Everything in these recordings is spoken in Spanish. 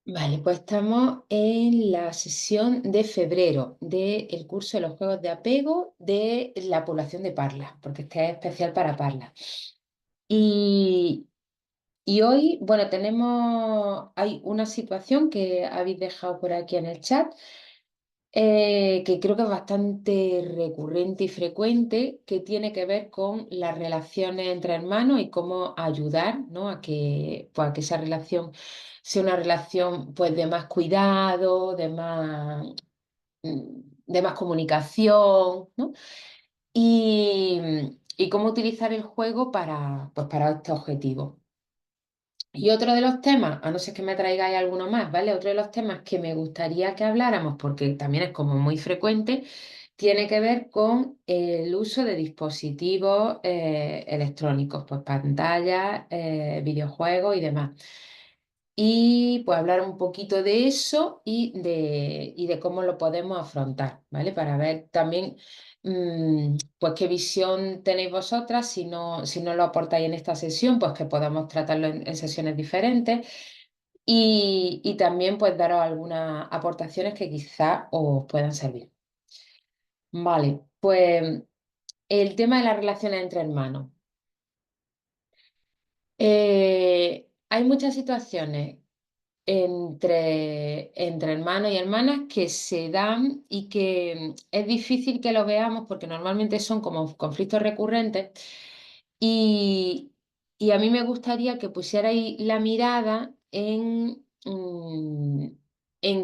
Vale, pues estamos en la sesión de febrero del curso de los juegos de apego de la población de Parla, porque este es especial para Parla. Y, y hoy, bueno, hay una situación que habéis dejado por aquí en el chat, que creo que es bastante recurrente y frecuente, que tiene que ver con las relaciones entre hermanos y cómo ayudar, ¿no? a que esa relación sea una relación pues, de más cuidado, de más comunicación, ¿no? Y, y cómo utilizar el juego para este objetivo. Y otro de los temas, a no ser que me traigáis alguno más, ¿vale? Otro de los temas que me gustaría que habláramos, porque también es como muy frecuente, tiene que ver con el uso de dispositivos electrónicos, pues pantallas, videojuegos y demás. Y pues hablar un poquito de eso y de cómo lo podemos afrontar, ¿vale? Para ver también pues qué visión tenéis vosotras, si no lo aportáis en esta sesión, pues que podamos tratarlo en sesiones diferentes y también pues daros algunas aportaciones que quizás os puedan servir. Vale, pues el tema de las relaciones entre hermanos. Hay muchas situaciones entre hermanos y hermanas que se dan y que es difícil que lo veamos porque normalmente son como conflictos recurrentes y, y a mí me gustaría que pusierais la mirada en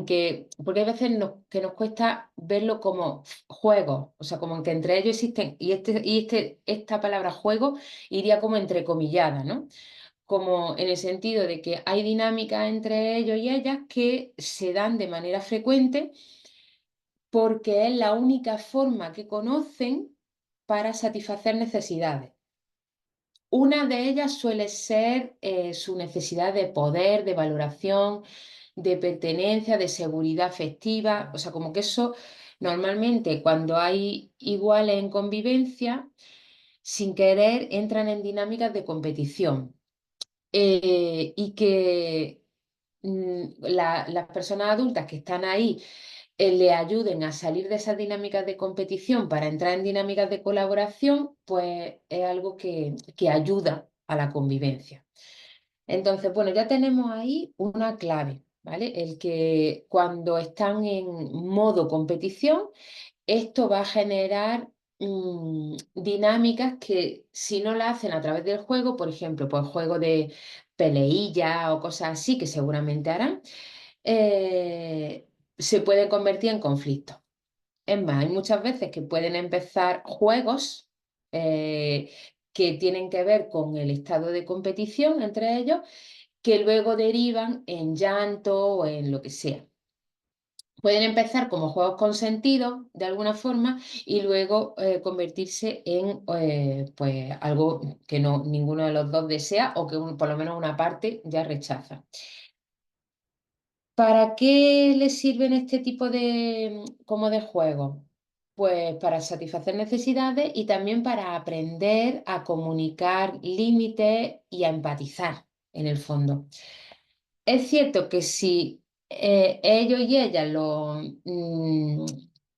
que, porque hay veces que nos cuesta verlo como juegos, o sea, como que entre ellos existen, esta palabra juego iría como entrecomillada, ¿no? Como en el sentido de que hay dinámicas entre ellos y ellas que se dan de manera frecuente porque es la única forma que conocen para satisfacer necesidades. Una de ellas suele ser su necesidad de poder, de valoración, de pertenencia, de seguridad afectiva, o sea, como que eso normalmente cuando hay iguales en convivencia, sin querer entran en dinámicas de competición. Y que las personas adultas que están ahí le ayuden a salir de esas dinámicas de competición para entrar en dinámicas de colaboración, pues es algo que ayuda a la convivencia. Entonces, bueno, ya tenemos ahí una clave, ¿vale? El que cuando están en modo competición, esto va a generar dinámicas que si no la hacen a través del juego, por ejemplo, pues juego de peleilla o cosas así, que seguramente harán, se pueden convertir en conflictos. Es más, hay muchas veces que pueden empezar juegos eh, que tienen que ver con el estado de competición entre ellos, que luego derivan en llanto o en lo que sea. Pueden empezar como juegos consentidos de alguna forma y luego convertirse en pues algo que no, ninguno de los dos desea o que por lo menos una parte ya rechaza. ¿Para qué les sirven este tipo como de juegos? Pues para satisfacer necesidades y también para aprender a comunicar límites y a empatizar en el fondo. Es cierto que si ellos y ellas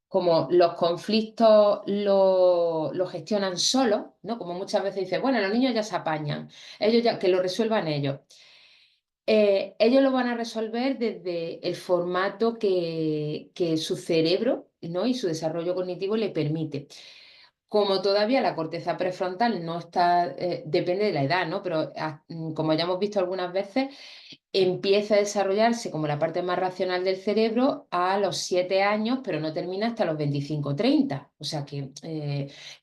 como los conflictos lo gestionan solos, ¿no? Como muchas veces dicen, bueno, los niños ya se apañan, ellos ya que lo resuelvan ellos. Ellos lo van a resolver desde el formato que su cerebro, ¿no? y su desarrollo cognitivo le permite. Como todavía la corteza prefrontal no está, depende de la edad, ¿no? Pero como ya hemos visto algunas veces, empieza a desarrollarse como la parte más racional del cerebro a los 7 años, pero no termina hasta los 25 o 30. O sea que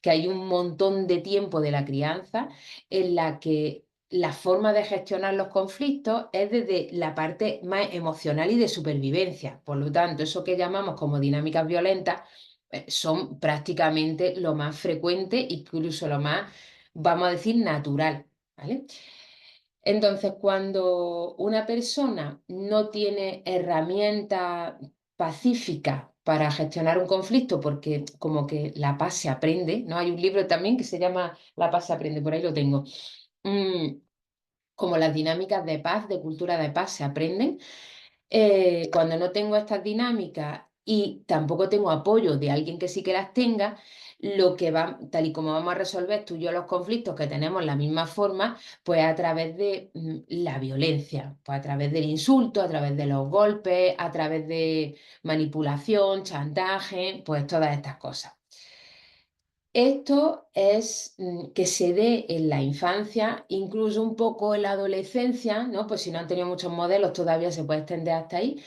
hay un montón de tiempo de la crianza en la que la forma de gestionar los conflictos es desde la parte más emocional y de supervivencia. Por lo tanto, eso que llamamos como dinámicas violentas son prácticamente lo más frecuente, incluso lo más, vamos a decir, natural. ¿Vale? Entonces, cuando una persona no tiene herramientas pacíficas para gestionar un conflicto, porque como que la paz se aprende, ¿no? Hay un libro también que se llama La paz se aprende, por ahí lo tengo. Mm, como las dinámicas de paz, de cultura de paz se aprenden. Cuando no tengo estas dinámicas y tampoco tengo apoyo de alguien que sí que las tenga, lo que va, tal y como vamos a resolver tú y yo los conflictos que tenemos la misma forma, pues a través de la violencia, pues a través del insulto, a través de los golpes, a través de manipulación, chantaje, pues todas estas cosas. Esto es que se dé en la infancia, incluso un poco en la adolescencia, ¿no? Pues si no han tenido muchos modelos, todavía se puede extender hasta ahí.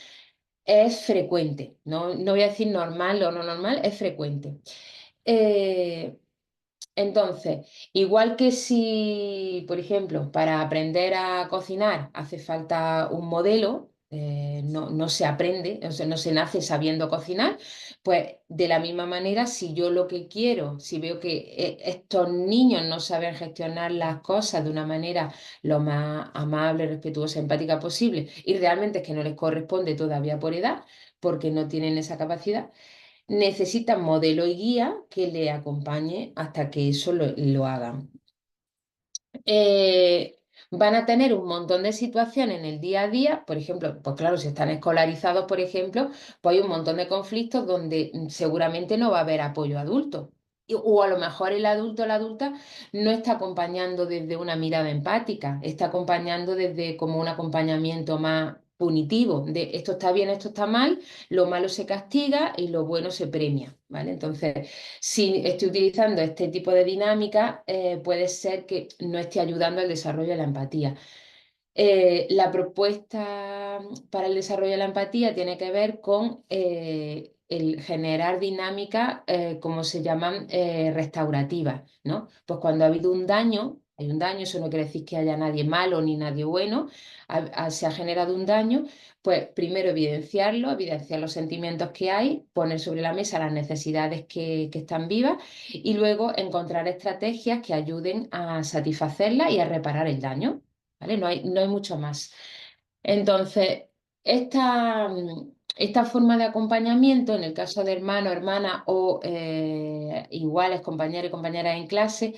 Es frecuente, no voy a decir normal o no normal, es frecuente. Eh, entonces, igual que si, por ejemplo, para aprender a cocinar hace falta un modelo, no se aprende, o sea, no se nace sabiendo cocinar, pues de la misma manera, si yo lo que quiero, si veo que estos niños no saben gestionar las cosas de una manera lo más amable, respetuosa, empática posible, y realmente es que no les corresponde todavía por edad, porque no tienen esa capacidad, necesitan modelo y guía que le acompañe hasta que eso lo hagan. Van a tener un montón de situaciones en el día a día, por ejemplo, pues claro, si están escolarizados, por ejemplo, pues hay un montón de conflictos donde seguramente no va a haber apoyo adulto. O a lo mejor el adulto o la adulta no está acompañando desde una mirada empática, está acompañando desde como un acompañamiento más punitivo, de esto está bien, esto está mal, lo malo se castiga y lo bueno se premia, ¿vale? Entonces, si estoy utilizando este tipo de dinámica, puede ser que no esté ayudando al desarrollo de la empatía. La propuesta para el desarrollo de la empatía tiene que ver con el generar dinámicas, como se llaman, restaurativas, ¿no? Pues cuando ha habido un daño, hay un daño, eso no quiere decir que haya nadie malo ni nadie bueno, se ha generado un daño, pues primero evidenciarlo, evidenciar los sentimientos que hay, poner sobre la mesa las necesidades que están vivas y luego encontrar estrategias que ayuden a satisfacerlas y a reparar el daño. ¿Vale? No hay mucho más. Entonces, esta forma de acompañamiento, en el caso de hermano, hermana o iguales compañeros y compañeras en clase,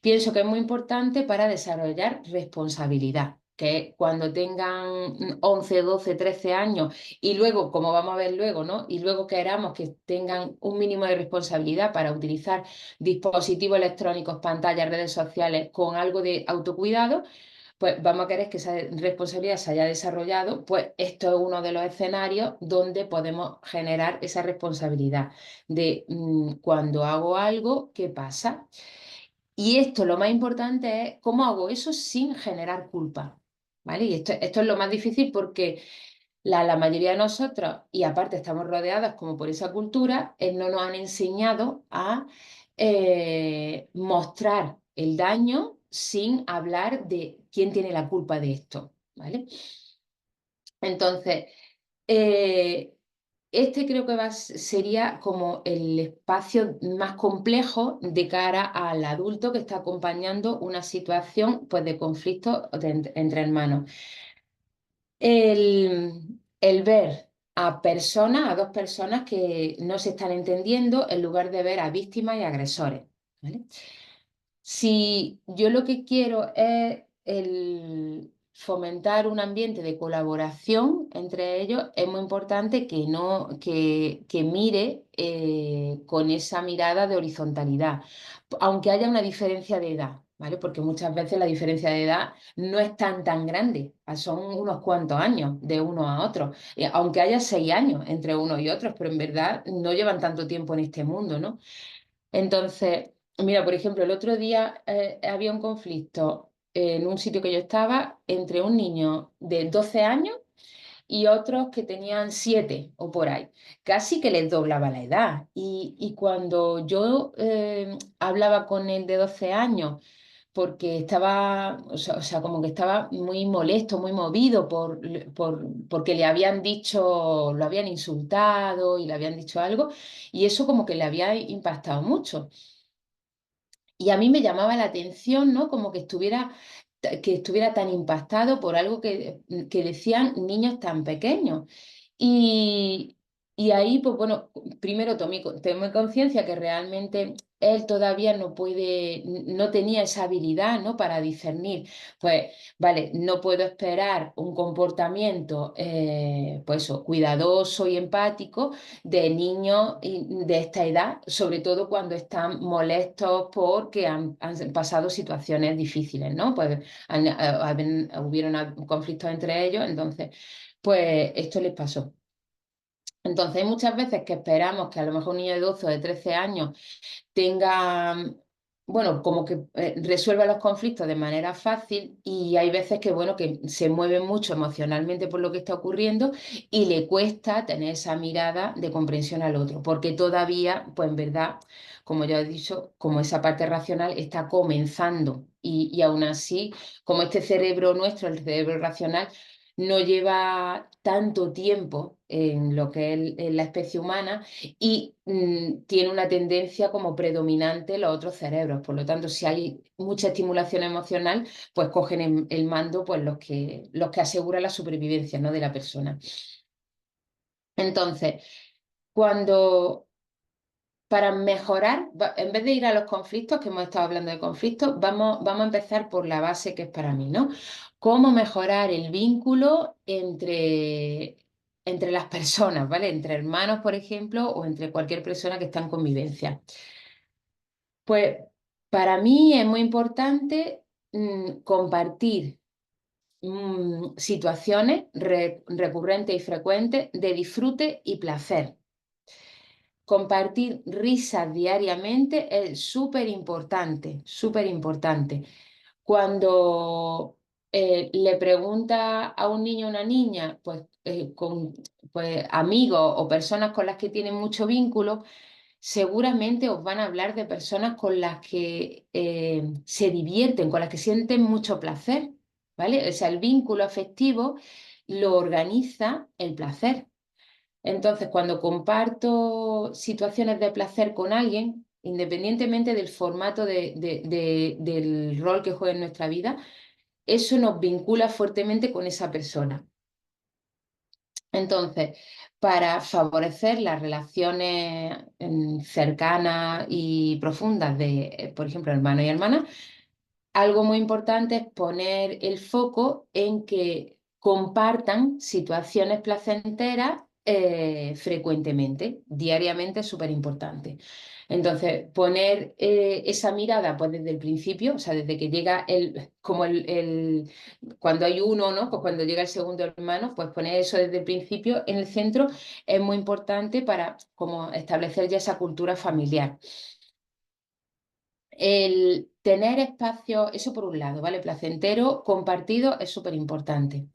pienso que es muy importante para desarrollar responsabilidad. Que cuando tengan 11 12 13 años y luego, como vamos a ver luego, ¿no? Y luego queramos que tengan un mínimo de responsabilidad para utilizar dispositivos electrónicos, pantallas, redes sociales con algo de autocuidado, pues vamos a querer que esa responsabilidad se haya desarrollado, pues esto es uno de los escenarios donde podemos generar esa responsabilidad de cuando hago algo, ¿qué pasa? Y esto lo más importante es cómo hago eso sin generar culpa, ¿vale? Y esto es lo más difícil porque la mayoría de nosotros, y aparte estamos rodeadas como por esa cultura, no nos han enseñado a mostrar el daño sin hablar de quién tiene la culpa de esto, ¿vale? Entonces, eh, este creo que sería como el espacio más complejo de cara al adulto que está acompañando una situación pues, de conflicto entre hermanos. El ver a dos personas que no se están entendiendo en lugar de ver a víctimas y agresores. ¿Vale? Si yo lo que quiero es fomentar un ambiente de colaboración entre ellos, es muy importante que, no, que mire con esa mirada de horizontalidad, aunque haya una diferencia de edad, ¿vale? Porque muchas veces la diferencia de edad no es tan grande, son unos cuantos años de uno a otro, aunque haya 6 años entre uno y otros, pero en verdad no llevan tanto tiempo en este mundo, ¿no? Entonces, mira, por ejemplo, el otro día había un conflicto en un sitio que yo estaba entre un niño de 12 años y otros que tenían 7 o por ahí. Casi que les doblaba la edad. Y cuando yo hablaba con el de 12 años, porque estaba, o sea, como que estaba muy molesto, muy movido porque le habían dicho, lo habían insultado y le habían dicho algo, y eso como que le había impactado mucho. Y a mí me llamaba la atención, ¿no? Como que estuviera tan impactado por algo que decían niños tan pequeños. Y, Y ahí, pues bueno, primero tomé conciencia que realmente él todavía no puede, no tenía esa habilidad, ¿no? Para discernir, pues, vale, no puedo esperar un comportamiento, pues eso, cuidadoso y empático de niños de esta edad, sobre todo cuando están molestos porque han pasado situaciones difíciles, ¿no? Pues hubieron conflictos entre ellos, entonces, pues esto les pasó. Entonces, hay muchas veces que esperamos que a lo mejor un niño de 12 o de 13 años tenga, bueno, como que resuelva los conflictos de manera fácil y hay veces que, bueno, que se mueve mucho emocionalmente por lo que está ocurriendo y le cuesta tener esa mirada de comprensión al otro, porque todavía, pues en verdad, como ya he dicho, como esa parte racional está comenzando y aún así, como este cerebro nuestro, el cerebro racional, no lleva tanto tiempo en lo que es en la especie humana y tiene una tendencia como predominante los otros cerebros. Por lo tanto, si hay mucha estimulación emocional, pues cogen el mando pues los que aseguran la supervivencia, ¿no? De la persona. Entonces, cuando para mejorar, en vez de ir a los conflictos, que hemos estado hablando de conflictos, vamos a empezar por la base que es para mí, ¿no? Cómo mejorar el vínculo entre las personas, ¿vale? Entre hermanos, por ejemplo, o entre cualquier persona que está en convivencia. Pues para mí es muy importante compartir situaciones recurrentes y frecuentes de disfrute y placer. Compartir risas diariamente es súper importante, súper importante. Cuando le pregunta a un niño o una niña, pues con pues, amigos o personas con las que tienen mucho vínculo, seguramente os van a hablar de personas con las que se divierten, con las que sienten mucho placer, ¿vale? O sea, el vínculo afectivo lo organiza el placer. Entonces, cuando comparto situaciones de placer con alguien, independientemente del formato del rol que juegue en nuestra vida, eso nos vincula fuertemente con esa persona. Entonces, para favorecer las relaciones cercanas y profundas de, por ejemplo, hermano y hermana, algo muy importante es poner el foco en que compartan situaciones placenteras frecuentemente, diariamente es súper importante. Entonces, poner esa mirada pues desde el principio, o sea, desde que llega cuando hay uno, ¿no? Pues cuando llega el segundo hermano, pues poner eso desde el principio en el centro es muy importante para como establecer ya esa cultura familiar. El tener espacio, eso por un lado, ¿vale? Placentero, compartido es súper importante.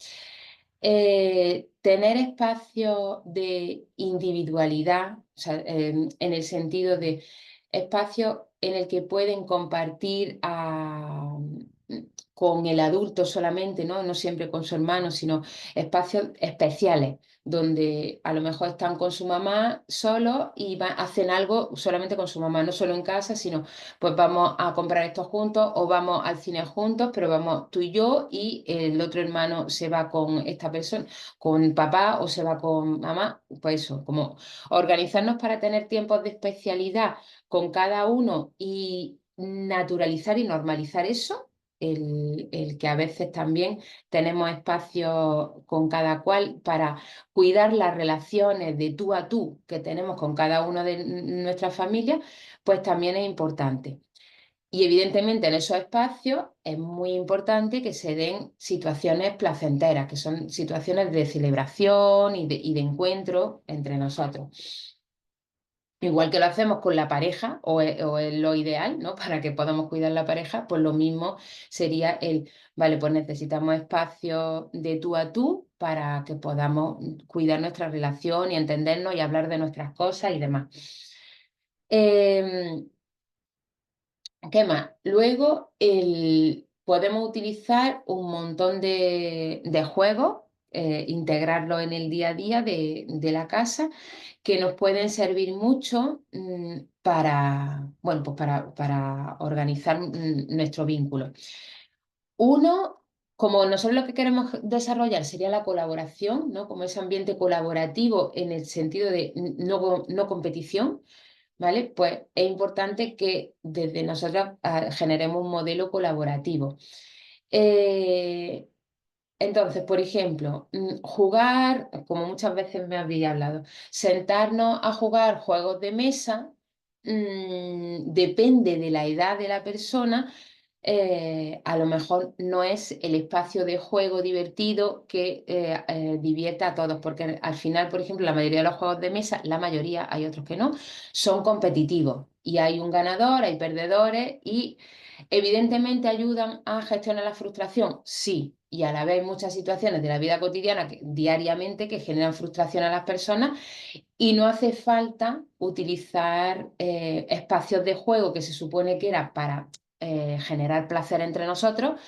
Tener espacio de individualidad, o sea, en el sentido de espacio en el que pueden compartir con el adulto solamente, ¿no? No siempre con su hermano, sino espacios especiales, donde a lo mejor están con su mamá solos y hacen algo solamente con su mamá, no solo en casa, sino pues vamos a comprar esto juntos o vamos al cine juntos, pero vamos tú y yo y el otro hermano se va con esta persona, con papá o se va con mamá, pues eso, como organizarnos para tener tiempos de especialidad con cada uno y naturalizar y normalizar eso. El que a veces también tenemos espacio con cada cual para cuidar las relaciones de tú a tú que tenemos con cada uno de nuestras familias, pues también es importante. Y evidentemente en esos espacios es muy importante que se den situaciones placenteras, que son situaciones de celebración y de encuentro entre nosotros. Igual que lo hacemos con la pareja, o es lo ideal, ¿no? Para que podamos cuidar la pareja, pues lo mismo sería vale, pues necesitamos espacio de tú a tú para que podamos cuidar nuestra relación y entendernos y hablar de nuestras cosas y demás. Em, ¿Qué más? Luego podemos utilizar un montón de juegos, integrarlos en el día a día de la casa, que nos pueden servir mucho bueno, pues para organizar nuestro vínculo. Uno como nosotros lo que queremos desarrollar sería la colaboración, ¿no? Como ese ambiente colaborativo en el sentido de no competición, ¿vale? Pues es importante que desde nosotros generemos un modelo colaborativo. Eh, entonces, por ejemplo, jugar, como muchas veces me había hablado, sentarnos a jugar juegos de mesa, depende de la edad de la persona, a lo mejor no es el espacio de juego divertido que divierta a todos, porque al final, por ejemplo, la mayoría de los juegos de mesa, la mayoría, hay otros que no, son competitivos y hay un ganador, hay perdedores y evidentemente ayudan a gestionar la frustración, sí, y a la vez hay muchas situaciones de la vida cotidiana diariamente que generan frustración a las personas y no hace falta utilizar espacios de juego que se supone que era para generar placer entre nosotros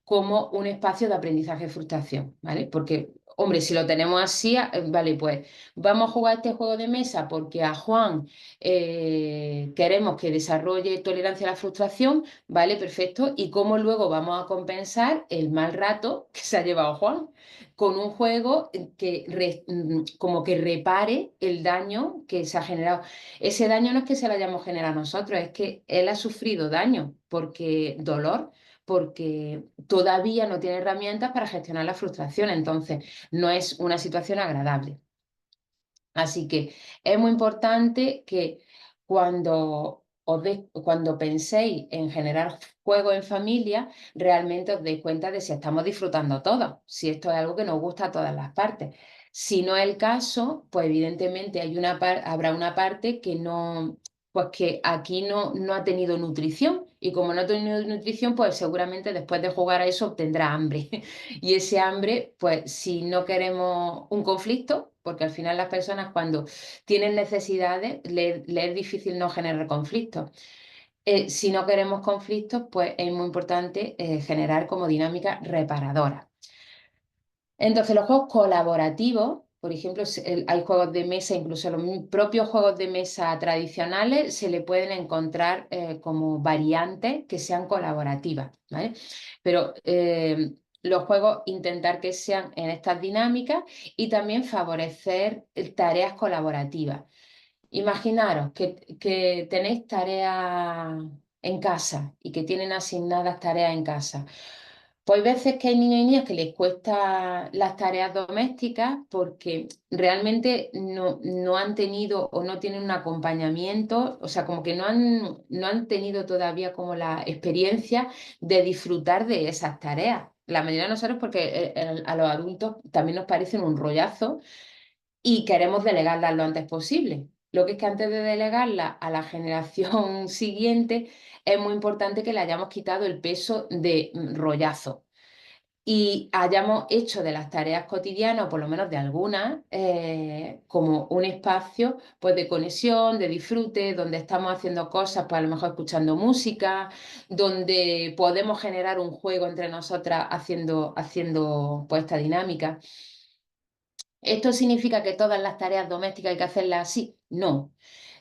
como un espacio de aprendizaje y frustración, ¿vale? Porque, hombre, si lo tenemos así, vale, pues vamos a jugar este juego de mesa porque a Juan queremos que desarrolle tolerancia a la frustración, ¿vale? Perfecto. ¿Y cómo luego vamos a compensar el mal rato que se ha llevado Juan? Con un juego que como que repare el daño que se ha generado. Ese daño no es que se lo hayamos generado nosotros, es que él ha sufrido daño, porque dolor, porque todavía no tiene herramientas para gestionar la frustración, entonces no es una situación agradable. Así que es muy importante que cuando penséis en generar juegos en familia, realmente os deis cuenta de si estamos disfrutando todos, si esto es algo que nos gusta a todas las partes. Si no es el caso, pues evidentemente habrá una parte que no, pues que aquí no ha tenido nutrición. Y como no ha tenido nutrición, pues seguramente después de jugar a eso obtendrá hambre. Y ese hambre, pues si no queremos un conflicto, porque al final las personas cuando tienen necesidades, le es difícil no generar conflictos. Si no queremos conflictos, pues es muy importante generar como dinámica reparadora. Entonces, los juegos colaborativos, por ejemplo, hay juegos de mesa, incluso los propios juegos de mesa tradicionales, se le pueden encontrar como variantes que sean colaborativas, ¿vale? Pero los juegos intentar que sean en estas dinámicas y también favorecer tareas colaborativas. Imaginaros que tenéis tareas en casa y que tienen asignadas tareas en casa. Pues hay veces que hay niños y niñas que les cuesta las tareas domésticas porque realmente no han tenido o no tienen un acompañamiento, o sea, como que no han tenido todavía como la experiencia de disfrutar de esas tareas. La mayoría de nosotros, porque a los adultos también nos parecen un rollazo y queremos delegarlas lo antes posible. Lo que es que antes de delegarla a la generación siguiente, es muy importante que le hayamos quitado el peso de rollazo y hayamos hecho de las tareas cotidianas, o por lo menos de algunas, como un espacio pues, de conexión, de disfrute, donde estamos haciendo cosas, pues a lo mejor escuchando música, donde podemos generar un juego entre nosotras haciendo pues, esta dinámica. ¿Esto significa que todas las tareas domésticas hay que hacerlas así? No.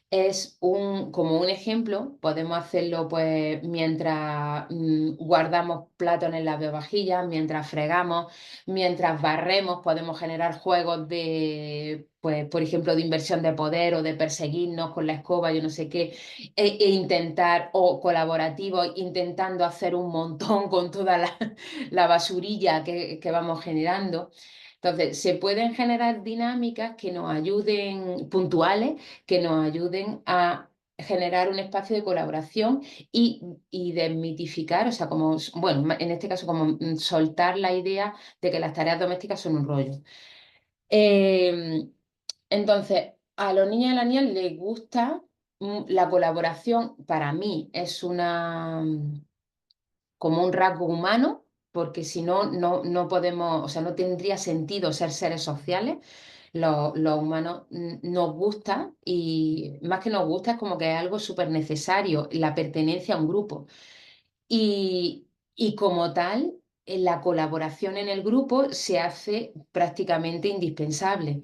Es como un ejemplo, podemos hacerlo pues mientras guardamos platos en el lavavajillas, mientras fregamos, mientras barremos, podemos generar juegos de, pues, por ejemplo, de inversión de poder o de perseguirnos con la escoba, yo no sé qué, intentar, o colaborativos, intentando hacer un montón con toda la basurilla que vamos generando. Entonces, se pueden generar dinámicas que nos ayuden, puntuales, que nos ayuden a generar un espacio de colaboración y desmitificar, o sea, como, bueno, en este caso, como soltar la idea de que las tareas domésticas son un rollo. Eh, entonces, a los niños y a las niñas les gusta la colaboración, para mí es como un rasgo humano, porque si no, no podemos, o sea, no tendría sentido ser seres sociales. Los humanos nos gusta y más que nos gusta es como que es algo súper necesario, la pertenencia a un grupo. Y como tal, la colaboración en el grupo se hace prácticamente indispensable.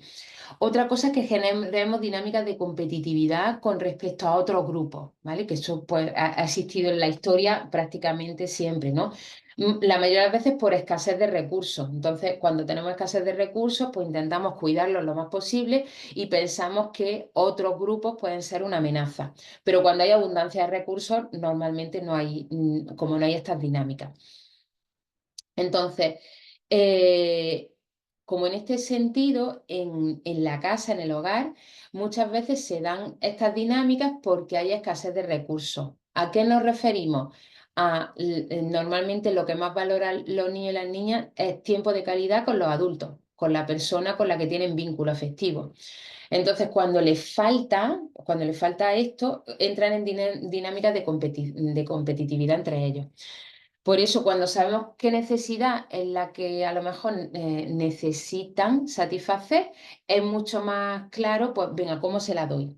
Otra cosa es que generemos dinámicas de competitividad con respecto a otros grupos, ¿vale? Que eso pues, ha existido en la historia prácticamente siempre, ¿no? La mayoría de las veces por escasez de recursos. Entonces, cuando tenemos escasez de recursos, pues intentamos cuidarlos lo más posible y pensamos que otros grupos pueden ser una amenaza. Pero cuando hay abundancia de recursos, normalmente no hay, como no hay estas dinámicas. Entonces, eh, como en este sentido, en la casa, en el hogar, muchas veces se dan estas dinámicas porque hay escasez de recursos. ¿A qué nos referimos? Normalmente lo que más valoran los niños y las niñas es tiempo de calidad con los adultos, con la persona con la que tienen vínculo afectivo. Entonces, cuando les falta esto, entran en dinámicas de competitividad entre ellos. Por eso, cuando sabemos qué necesidad es la que a lo mejor necesitan satisfacer, es mucho más claro, pues venga, ¿cómo se la doy?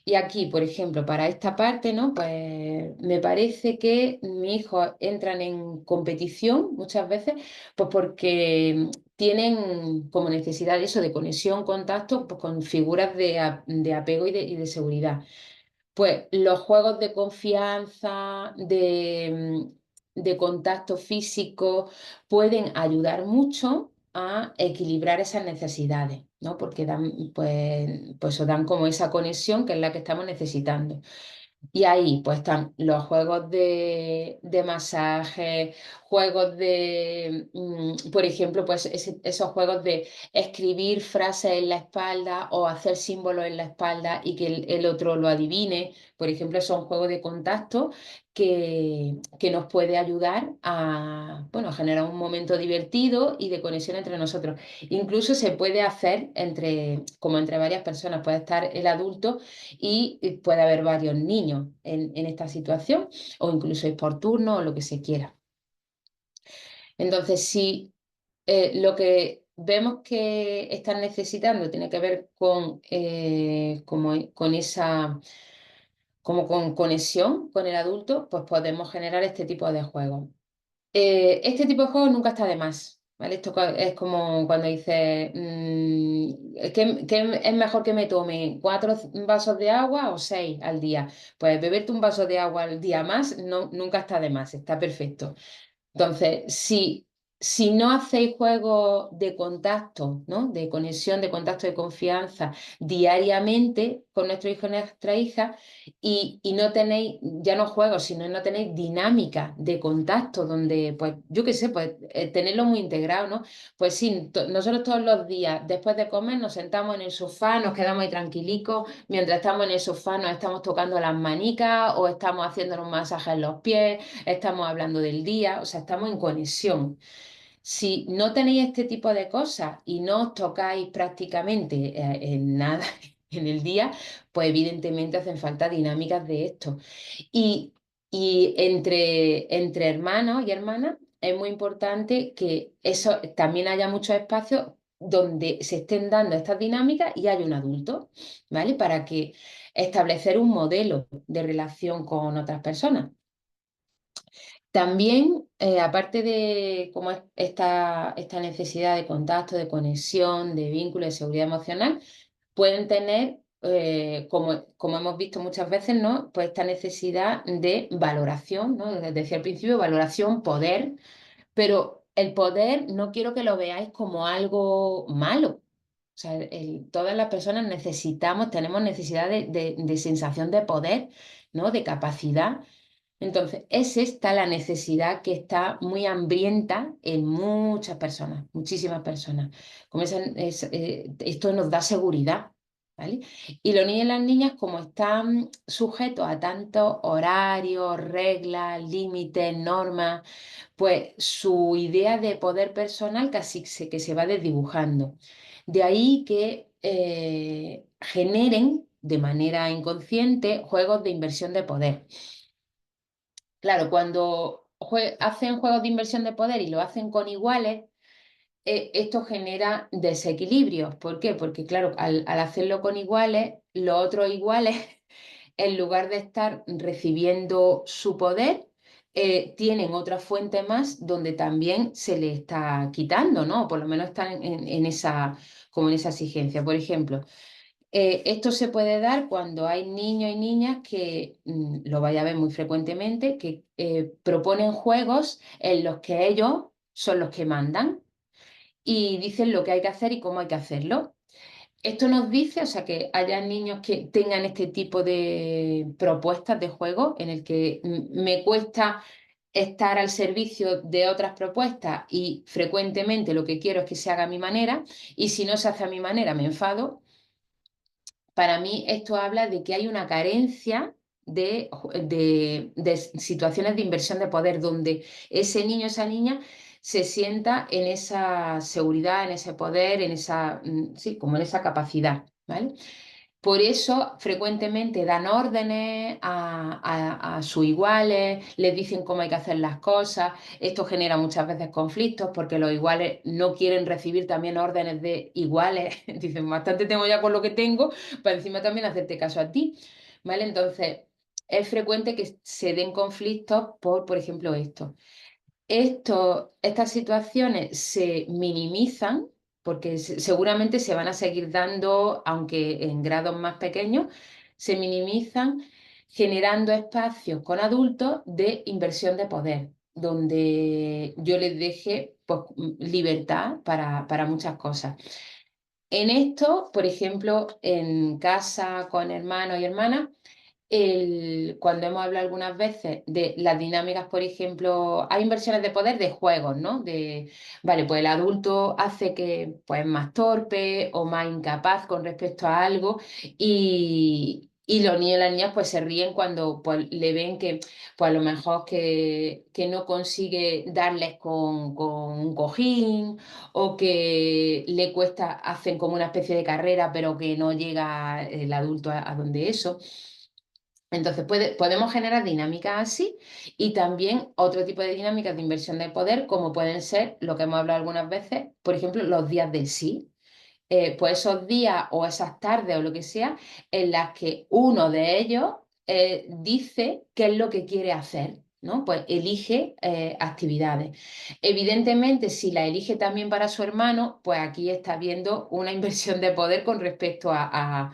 Y aquí, por ejemplo, para esta parte, ¿no? Pues me parece que mis hijos entran en competición muchas veces, pues porque tienen como necesidad de eso, de conexión, contacto, pues con figuras de apego y de seguridad. Pues los juegos de confianza, de contacto físico, pueden ayudar mucho a equilibrar esas necesidades, ¿no? Porque pues, os dan como esa conexión que es la que estamos necesitando. Y ahí pues están los juegos de masaje, juegos por ejemplo, pues esos juegos de escribir frases en la espalda o hacer símbolos en la espalda y que el otro lo adivine. Por ejemplo, son juegos de contacto que nos puede ayudar a, bueno, a generar un momento divertido y de conexión entre nosotros. Incluso se puede hacer como entre varias personas, puede estar el adulto y puede haber varios niños en esta situación, o incluso ir por turno o lo que se quiera. Entonces, si lo que vemos que están necesitando tiene que ver con esa como con conexión con el adulto, pues podemos generar este tipo de juegos. Este tipo de juegos nunca está de más, ¿vale? Es como cuando dices, ¿qué es mejor que me tome? ¿4 vasos de agua o 6 al día? Pues beberte un vaso de agua al día más nunca está de más, está perfecto. Entonces, si no hacéis juegos de contacto, ¿no? De conexión, de contacto, de confianza diariamente con nuestro hijo y nuestra hija y no tenéis, ya no juegos, sino no tenéis dinámica de contacto donde, pues, yo qué sé, pues tenerlo muy integrado, ¿no? Pues sí, nosotros todos los días, después de comer, nos sentamos en el sofá, nos quedamos ahí tranquilicos, mientras estamos en el sofá nos estamos tocando las manicas o estamos haciéndonos un masaje en los pies, estamos hablando del día, o sea, estamos en conexión. Si no tenéis este tipo de cosas y no os tocáis prácticamente en nada en el día, pues evidentemente hacen falta dinámicas de esto. Y, y entre hermanos y hermanas es muy importante que eso también haya muchos espacios donde se estén dando estas dinámicas y hay un adulto, ¿vale? Para que establecer un modelo de relación con otras personas. También, aparte de como esta necesidad de contacto, de conexión, de vínculo, de seguridad emocional, pueden tener, como hemos visto muchas veces, ¿no? Pues esta necesidad de valoración, ¿no? Decía al principio, valoración, poder, pero el poder no quiero que lo veáis como algo malo. O sea, todas las personas tenemos necesidad de sensación de poder, ¿no? De capacidad. Entonces, es esta la necesidad que está muy hambrienta en muchas personas, muchísimas personas. Esto nos da seguridad, ¿vale? Y los niños y las niñas, como están sujetos a tantos horarios, reglas, límites, normas, pues su idea de poder personal casi que se va desdibujando. De ahí que generen de manera inconsciente juegos de inversión de poder. Claro, cuando hacen juegos de inversión de poder y lo hacen con iguales, esto genera desequilibrios. ¿Por qué? Porque, claro, al hacerlo con iguales, los otros iguales, en lugar de estar recibiendo su poder, tienen otra fuente más donde también se le está quitando, ¿no? O por lo menos están en esa, como en esa exigencia. Por ejemplo, esto se puede dar cuando hay niños y niñas que, lo vaya a ver muy frecuentemente, que proponen juegos en los que ellos son los que mandan y dicen lo que hay que hacer y cómo hay que hacerlo. Esto nos dice, o sea, que haya niños que tengan este tipo de propuestas de juego en el que me cuesta estar al servicio de otras propuestas y frecuentemente lo que quiero es que se haga a mi manera y si no se hace a mi manera me enfado. Para mí esto habla de que hay una carencia de situaciones de inversión de poder donde ese niño, esa niña se sienta en esa seguridad, en ese poder, en esa, sí, como en esa capacidad, ¿vale? Por eso frecuentemente dan órdenes a sus iguales, les dicen cómo hay que hacer las cosas. Esto genera muchas veces conflictos porque los iguales no quieren recibir también órdenes de iguales. Dicen, bastante tengo ya con lo que tengo, para encima también hacerte caso a ti. ¿Vale? Entonces, es frecuente que se den conflictos por ejemplo, esto. Estas situaciones se minimizan porque seguramente se van a seguir dando, aunque en grados más pequeños, se minimizan generando espacios con adultos de inversión de poder, donde yo les deje pues, libertad para muchas cosas. En esto, por ejemplo, en casa con hermanos y hermanas, cuando hemos hablado algunas veces de las dinámicas, por ejemplo, hay inversiones de poder de juegos, ¿no? Vale, pues el adulto hace que pues más torpe o más incapaz con respecto a algo y los niños y las niñas pues se ríen cuando pues, le ven que pues a lo mejor que no consigue darles con un cojín o que le cuesta, hacen como una especie de carrera pero que no llega el adulto a donde eso. Entonces podemos generar dinámicas así y también otro tipo de dinámicas de inversión de poder, como pueden ser lo que hemos hablado algunas veces, por ejemplo, los días del sí. Pues esos días o esas tardes o lo que sea, en las que uno de ellos dice qué es lo que quiere hacer, ¿no? Pues elige actividades. Evidentemente, si la elige también para su hermano, pues aquí está viendo una inversión de poder con respecto a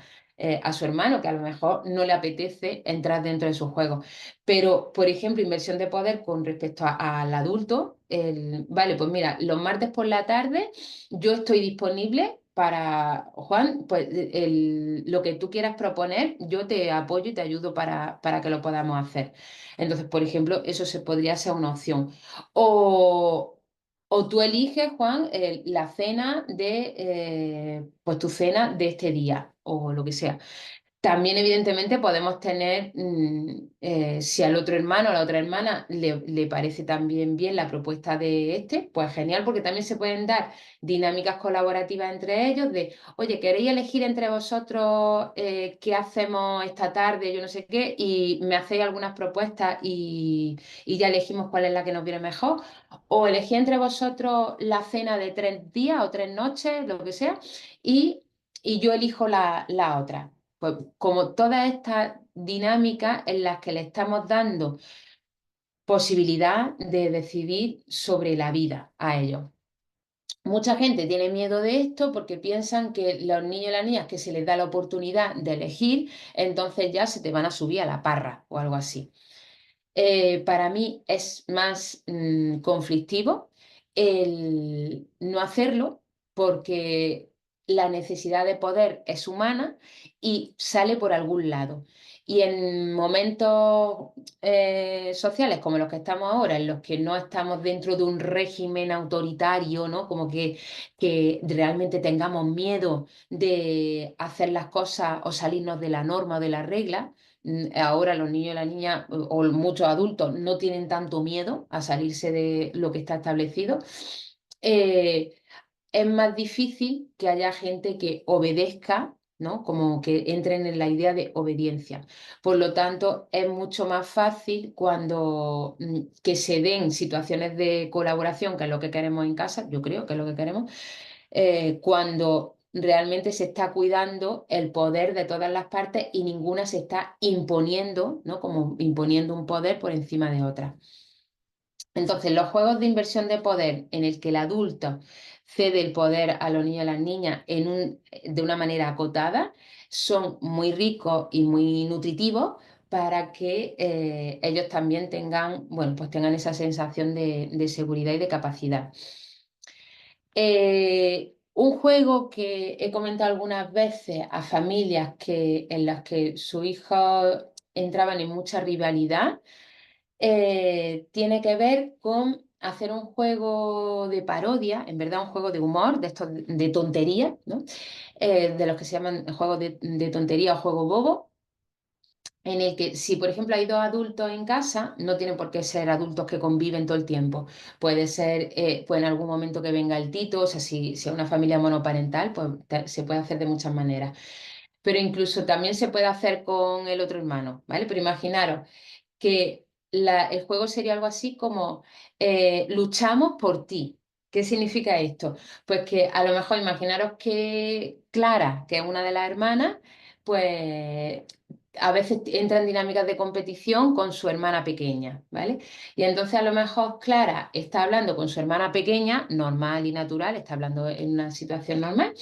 su hermano, que a lo mejor no le apetece entrar dentro de su juego. Pero, por ejemplo, inversión de poder con respecto al adulto, vale, pues mira, los martes por la tarde yo estoy disponible para, Juan, pues lo que tú quieras proponer, yo te apoyo y te ayudo para que lo podamos hacer. Entonces, por ejemplo, eso se podría ser una opción. O, o tú eliges, Juan, la cena pues tu cena de este día o lo que sea. También, evidentemente, podemos tener, si al otro hermano o a la otra hermana le parece también bien la propuesta de este, pues genial, porque también se pueden dar dinámicas colaborativas entre ellos de, oye, ¿queréis elegir entre vosotros qué hacemos esta tarde? Yo no sé qué, y me hacéis algunas propuestas y ya elegimos cuál es la que nos viene mejor. O elegí entre vosotros la cena de 3 días o 3 noches, lo que sea, y, y yo elijo la otra. Pues como todas estas dinámicas en las que le estamos dando posibilidad de decidir sobre la vida a ellos. Mucha gente tiene miedo de esto porque piensan que los niños y las niñas que se les da la oportunidad de elegir, entonces ya se te van a subir a la parra o algo así. Para mí es más conflictivo el no hacerlo porque la necesidad de poder es humana y sale por algún lado. Y en momentos sociales como los que estamos ahora, en los que no estamos dentro de un régimen autoritario, ¿no? Como que realmente tengamos miedo de hacer las cosas o salirnos de la norma o de la regla. Ahora los niños y las niñas o muchos adultos no tienen tanto miedo a salirse de lo que está establecido. eh, es más difícil que haya gente que obedezca, ¿no? Como que entren en la idea de obediencia. Por lo tanto, es mucho más fácil cuando que se den situaciones de colaboración, que es lo que queremos en casa, yo creo que es lo que queremos, cuando realmente se está cuidando el poder de todas las partes y ninguna se está imponiendo, ¿no? Como imponiendo un poder por encima de otra. Entonces, los juegos de inversión de poder en el que el adulto cede el poder a los niños y a las niñas de una manera acotada son muy ricos y muy nutritivos para que ellos también tengan, bueno, pues tengan esa sensación de seguridad y de capacidad. Un juego que he comentado algunas veces a familias en las que sus hijos entraban en mucha rivalidad, tiene que ver con hacer un juego de parodia, en verdad un juego de humor, de estos de tontería, ¿no? De los que se llaman juegos de tontería o juego bobo, en el que si, por ejemplo, hay dos adultos en casa, no tienen por qué ser adultos que conviven todo el tiempo. Puede ser, pues en algún momento que venga el tito, o sea, si es una familia monoparental, pues se puede hacer de muchas maneras. Pero incluso también se puede hacer con el otro hermano, ¿vale? Pero imaginaros que el juego sería algo así como luchamos por ti. ¿Qué significa esto? Pues que a lo mejor imaginaros que Clara, que es una de las hermanas, pues a veces entra en dinámicas de competición con su hermana pequeña, ¿vale? Y entonces a lo mejor Clara está hablando con su hermana pequeña, normal y natural, está hablando en una situación normal,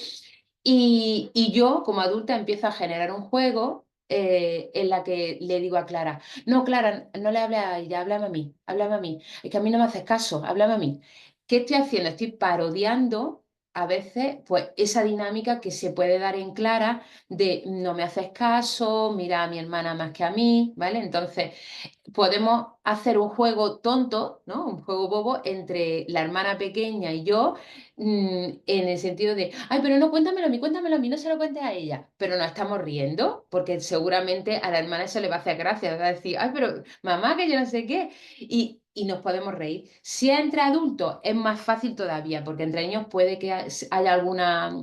y yo, como adulta, empiezo a generar un juego en la que le digo a Clara, no, Clara, no le hables a ella, háblame a mí, háblame a mí. Es que a mí no me haces caso, háblame a mí. ¿Qué estoy haciendo? Estoy parodiando a veces pues esa dinámica que se puede dar en Clara de no me haces caso, mira a mi hermana más que a mí, ¿vale? Entonces, podemos hacer un juego tonto, ¿no? Un juego bobo entre la hermana pequeña y yo, en el sentido de, ay, pero no, cuéntamelo a mí, no se lo cuentes a ella. Pero nos estamos riendo, porque seguramente a la hermana eso le va a hacer gracia, va a decir, ay, pero mamá, que yo no sé qué. Y nos podemos reír. Si es entre adultos, es más fácil todavía, porque entre niños puede que haya alguna,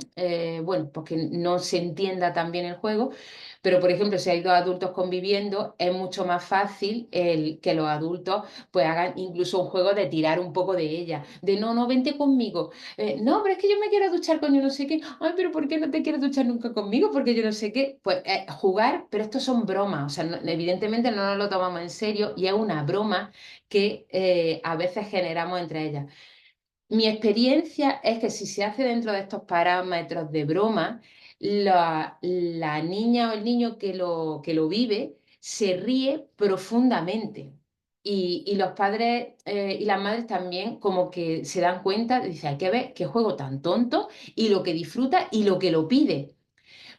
bueno, pues que no se entienda tan bien el juego. Pero, por ejemplo, si hay dos adultos conviviendo, es mucho más fácil que los adultos pues hagan incluso un juego de tirar un poco de ella, de no, no, vente conmigo. No, pero es que yo me quiero duchar con yo no sé qué. Ay, pero ¿por qué no te quieres duchar nunca conmigo? Porque yo no sé qué. Pues jugar, pero estos son bromas. O sea, evidentemente no nos lo tomamos en serio y es una broma que a veces generamos entre ellas. Mi experiencia es que si se hace dentro de estos parámetros de broma, la niña o el niño que lo vive se ríe profundamente. Y los padres y las madres también como que se dan cuenta, dicen, hay que ver qué juego tan tonto y lo que disfruta y lo que lo pide.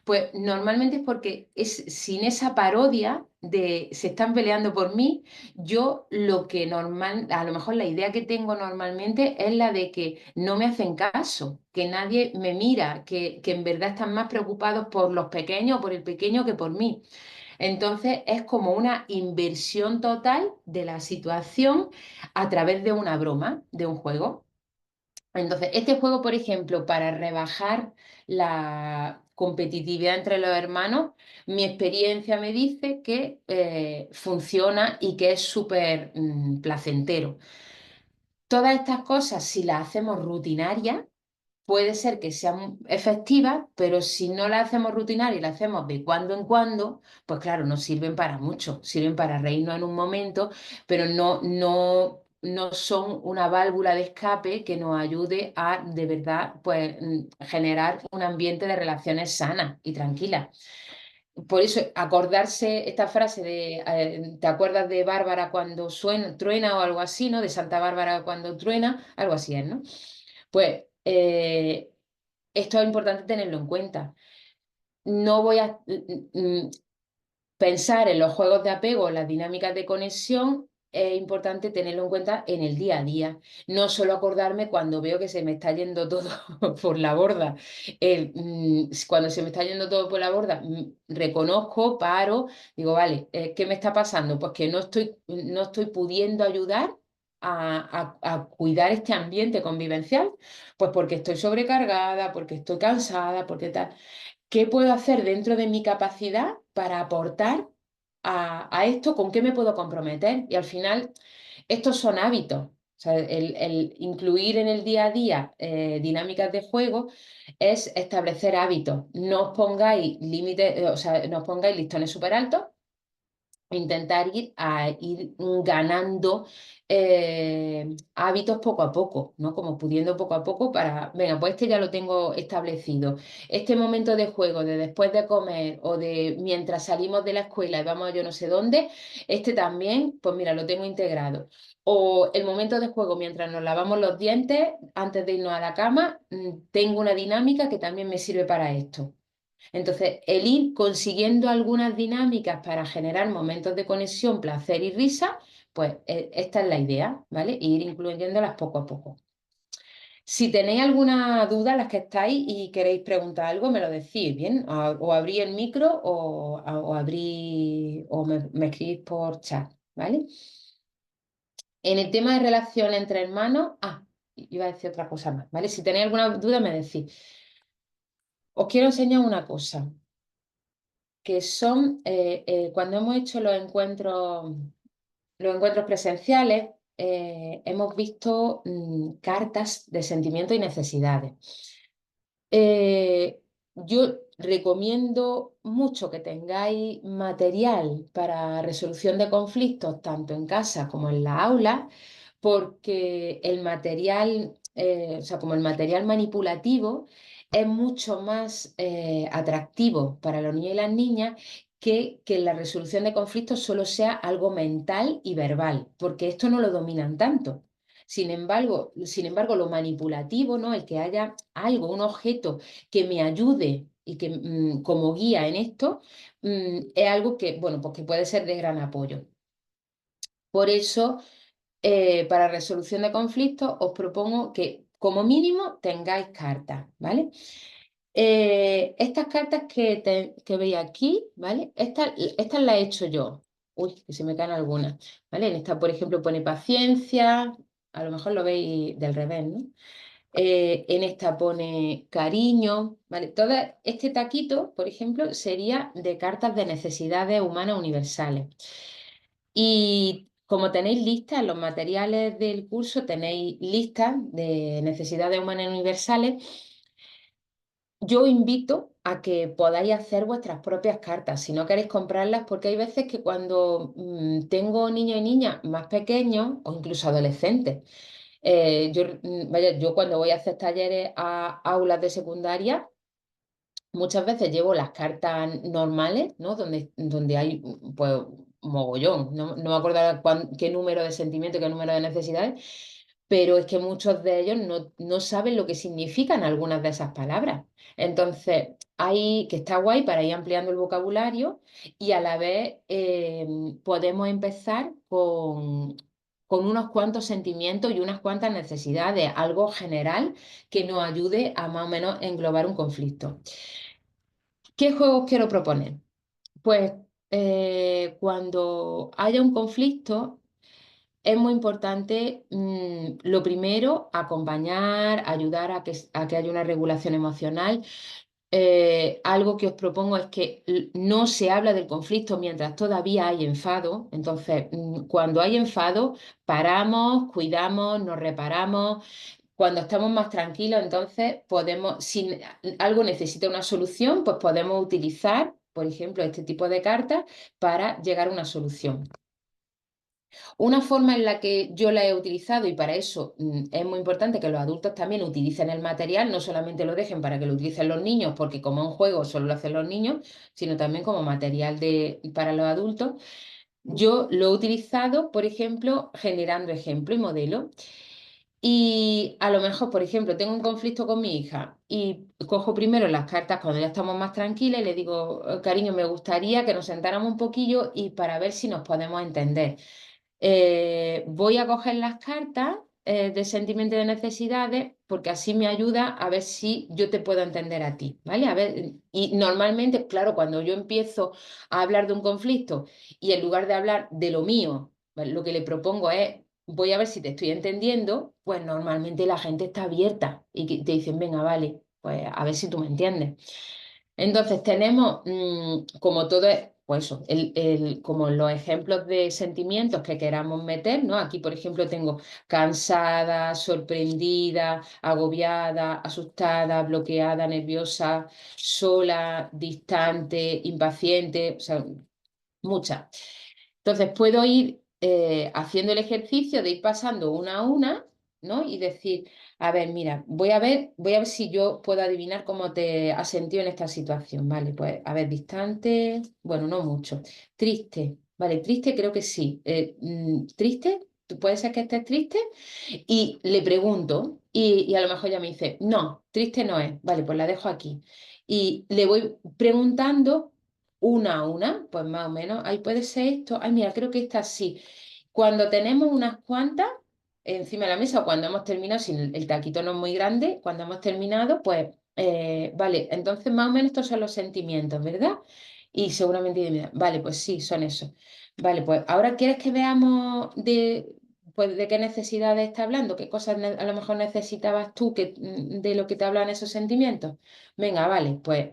Pues normalmente es porque sin esa parodia de se están peleando por mí, yo lo que normal, a lo mejor la idea que tengo normalmente es la de que no me hacen caso, que nadie me mira, que en verdad están más preocupados por los pequeños o por el pequeño que por mí. Entonces es como una inversión total de la situación a través de una broma, de un juego. Entonces, este juego, por ejemplo, para rebajar la competitividad entre los hermanos, mi experiencia me dice que funciona y que es súper placentero. Todas estas cosas, si las hacemos rutinarias, puede ser que sean efectivas, pero si no las hacemos rutinarias y las hacemos de cuando en cuando, pues claro, no sirven para mucho, sirven para reírnos en un momento, pero no son una válvula de escape que nos ayude a de verdad pues, generar un ambiente de relaciones sanas y tranquilas. Por eso, acordarse esta frase de, ¿te acuerdas de Bárbara cuando truena o algo así, ¿no? De Santa Bárbara cuando truena, algo así es, ¿no? Pues esto es importante tenerlo en cuenta. No voy a pensar en los juegos de apego, las dinámicas de conexión, es importante tenerlo en cuenta en el día a día. No solo acordarme cuando veo que se me está yendo todo por la borda. Cuando se me está yendo todo por la borda, reconozco, paro, digo, vale, ¿qué me está pasando? Pues que no estoy pudiendo ayudar a cuidar este ambiente convivencial, pues porque estoy sobrecargada, porque estoy cansada, porque tal. ¿Qué puedo hacer dentro de mi capacidad para aportar a esto? ¿Con qué me puedo comprometer? Y al final, estos son hábitos. O sea, el incluir en el día a día dinámicas de juego es establecer hábitos. No os pongáis límites, o sea, no os pongáis listones súper altos, intentar ir ganando hábitos poco a poco, ¿no? Como pudiendo poco a poco para, venga, pues este ya lo tengo establecido. Este momento de juego, de después de comer o de mientras salimos de la escuela y vamos a yo no sé dónde, este también, pues mira, lo tengo integrado. O el momento de juego mientras nos lavamos los dientes, antes de irnos a la cama, tengo una dinámica que también me sirve para esto. Entonces, el ir consiguiendo algunas dinámicas para generar momentos de conexión, placer y risa, pues esta es la idea, ¿vale? Ir incluyéndolas poco a poco. Si tenéis alguna duda, las que estáis y queréis preguntar algo, me lo decís, ¿bien? O abrí el micro o me escribís por chat, ¿vale? En el tema de relación entre hermanos, iba a decir otra cosa más, ¿vale? Si tenéis alguna duda, me decís. Os quiero enseñar una cosa. Que son cuando hemos hecho los encuentros presenciales, hemos visto cartas de sentimientos y necesidades. Yo recomiendo mucho que tengáis material para resolución de conflictos, tanto en casa como en la aula, porque el material, o sea, como el material manipulativo, es mucho más atractivo para los niños y las niñas que la resolución de conflictos solo sea algo mental y verbal, porque esto no lo dominan tanto. Sin embargo, lo manipulativo, ¿no? El que haya algo, un objeto que me ayude y que como guía en esto, es algo que, bueno, pues que puede ser de gran apoyo. Por eso, para resolución de conflictos, os propongo que como mínimo tengáis cartas, ¿vale? Estas cartas que veis aquí, ¿vale? Estas las he hecho yo. Uy, que se me caen algunas, ¿vale? En esta, por ejemplo, pone paciencia, a lo mejor lo veis del revés, ¿no? En esta pone cariño, ¿vale? Todo este taquito, por ejemplo, sería de cartas de necesidades humanas universales. Y como tenéis listas en los materiales del curso, tenéis listas de necesidades humanas universales. Yo os invito a que podáis hacer vuestras propias cartas, si no queréis comprarlas, porque hay veces que cuando tengo niños y niñas más pequeños o incluso adolescentes, yo cuando voy a hacer talleres a aulas de secundaria, muchas veces llevo las cartas normales, ¿no? Donde hay, pues, mogollón. No me acuerdo ahora qué número de sentimientos, qué número de necesidades, pero es que muchos de ellos no saben lo que significan algunas de esas palabras. Entonces, hay que está guay para ir ampliando el vocabulario y a la vez podemos empezar con unos cuantos sentimientos y unas cuantas necesidades, algo general que nos ayude a más o menos englobar un conflicto. ¿Qué juegos quiero proponer? Pues cuando haya un conflicto, es muy importante, lo primero, acompañar, ayudar a que haya una regulación emocional. Algo que os propongo es que no se habla del conflicto mientras todavía hay enfado. Entonces, cuando hay enfado, paramos, cuidamos, nos reparamos. Cuando estamos más tranquilos, entonces podemos, si algo necesita una solución, pues podemos utilizar, por ejemplo, este tipo de cartas para llegar a una solución. Una forma en la que yo la he utilizado, y para eso es muy importante que los adultos también utilicen el material, no solamente lo dejen para que lo utilicen los niños, porque como un juego solo lo hacen los niños, sino también como material para los adultos. Yo lo he utilizado, por ejemplo, generando ejemplo y modelo. Y a lo mejor, por ejemplo, tengo un conflicto con mi hija y cojo primero las cartas cuando ya estamos más tranquilas y le digo, cariño, me gustaría que nos sentáramos un poquillo y para ver si nos podemos entender. Voy a coger las cartas de sentimiento y de necesidades porque así me ayuda a ver si yo te puedo entender a ti, ¿vale? A ver, y normalmente, claro, cuando yo empiezo a hablar de un conflicto y en lugar de hablar de lo mío, ¿vale? Lo que le propongo es, voy a ver si te estoy entendiendo, pues normalmente la gente está abierta y que te dicen, venga, vale, pues a ver si tú me entiendes. Entonces tenemos, como todo es, pues eso, como los ejemplos de sentimientos que queramos meter, ¿no? Aquí, por ejemplo, tengo cansada, sorprendida, agobiada, asustada, bloqueada, nerviosa, sola, distante, impaciente, o sea, muchas. Entonces puedo ir haciendo el ejercicio de ir pasando una a una, ¿no? Y decir, a ver, mira, voy a ver si yo puedo adivinar cómo te has sentido en esta situación, ¿vale? Pues, a ver, distante, bueno, no mucho. Triste, ¿vale? Triste creo que sí. ¿Triste? ¿Tú puede ser que estés triste? Y le pregunto, y a lo mejor ya me dice, no, triste no es, vale, pues la dejo aquí. Y le voy preguntando una a una, pues más o menos, ay, puede ser esto, ay, mira, creo que esta sí. Cuando tenemos unas cuantas encima de la mesa, o cuando hemos terminado, si el taquito no es muy grande, cuando hemos terminado, pues, vale, entonces más o menos estos son los sentimientos, ¿verdad? Y seguramente dirá, vale, pues sí, son esos. Vale, pues ahora quieres que veamos pues, de qué necesidades está hablando, qué cosas a lo mejor necesitabas tú de lo que te hablan esos sentimientos. Venga, vale, pues.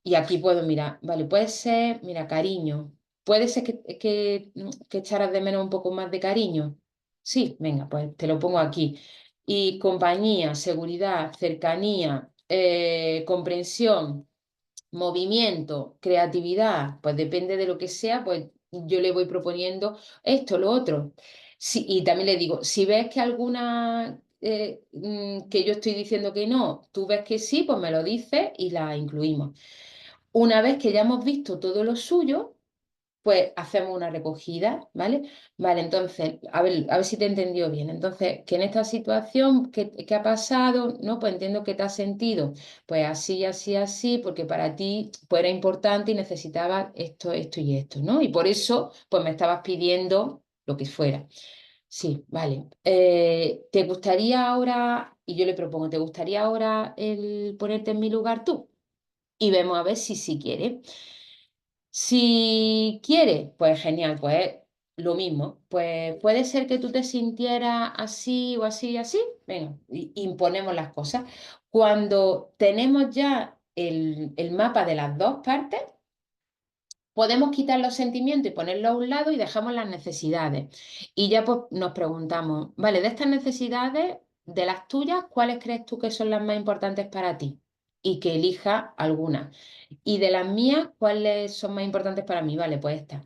Y aquí puedo mirar, vale, puede ser, mira, cariño. Puede ser que echaras de menos un poco más de cariño. Sí, venga, pues te lo pongo aquí. Y compañía, seguridad, cercanía, comprensión, movimiento, creatividad, pues depende de lo que sea, pues yo le voy proponiendo esto, lo otro. Sí, y también le digo, si ves que alguna que yo estoy diciendo que no, tú ves que sí, pues me lo dices y la incluimos. Una vez que ya hemos visto todo lo suyo, pues hacemos una recogida, ¿vale? Vale, entonces, a ver si te he entendido bien. Entonces, que en esta situación, ¿qué ha pasado? ¿No? Pues entiendo que te has sentido, pues así, así, así, porque para ti, pues era importante y necesitabas esto, esto y esto, ¿no? Y por eso, pues me estabas pidiendo lo que fuera. Sí, vale. ¿Te gustaría ahora, y yo le propongo, ¿te gustaría ahora el ponerte en mi lugar tú? Y vemos a ver si quiere. Si quiere, pues genial, pues lo mismo. Pues puede ser que tú te sintieras así o así y así. Venga, imponemos las cosas. Cuando tenemos ya el mapa de las dos partes, podemos quitar los sentimientos y ponerlos a un lado y dejamos las necesidades. Y ya pues nos preguntamos, vale, de estas necesidades, de las tuyas, ¿cuáles crees tú que son las más importantes para ti? Y que elija alguna. Y de las mías, ¿cuáles son más importantes para mí? Vale, pues esta.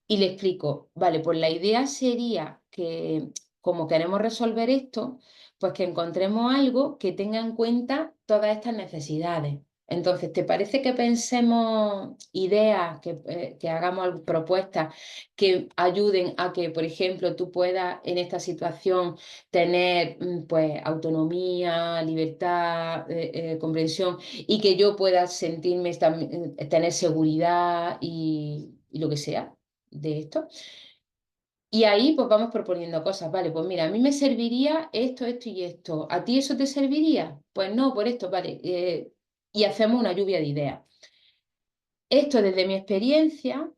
Y le explico, vale, pues la idea sería que como queremos resolver esto, pues que encontremos algo que tenga en cuenta todas estas necesidades. Entonces, ¿te parece que pensemos ideas, que hagamos propuestas que ayuden a que, por ejemplo, tú puedas en esta situación tener pues autonomía, libertad, comprensión y que yo pueda sentirme, tener seguridad y lo que sea de esto? Y ahí pues vamos proponiendo cosas, vale, pues mira, a mí me serviría esto, esto y esto. ¿A ti eso te serviría? Pues no, por esto, vale. Y hacemos una lluvia de ideas. Esto desde mi experiencia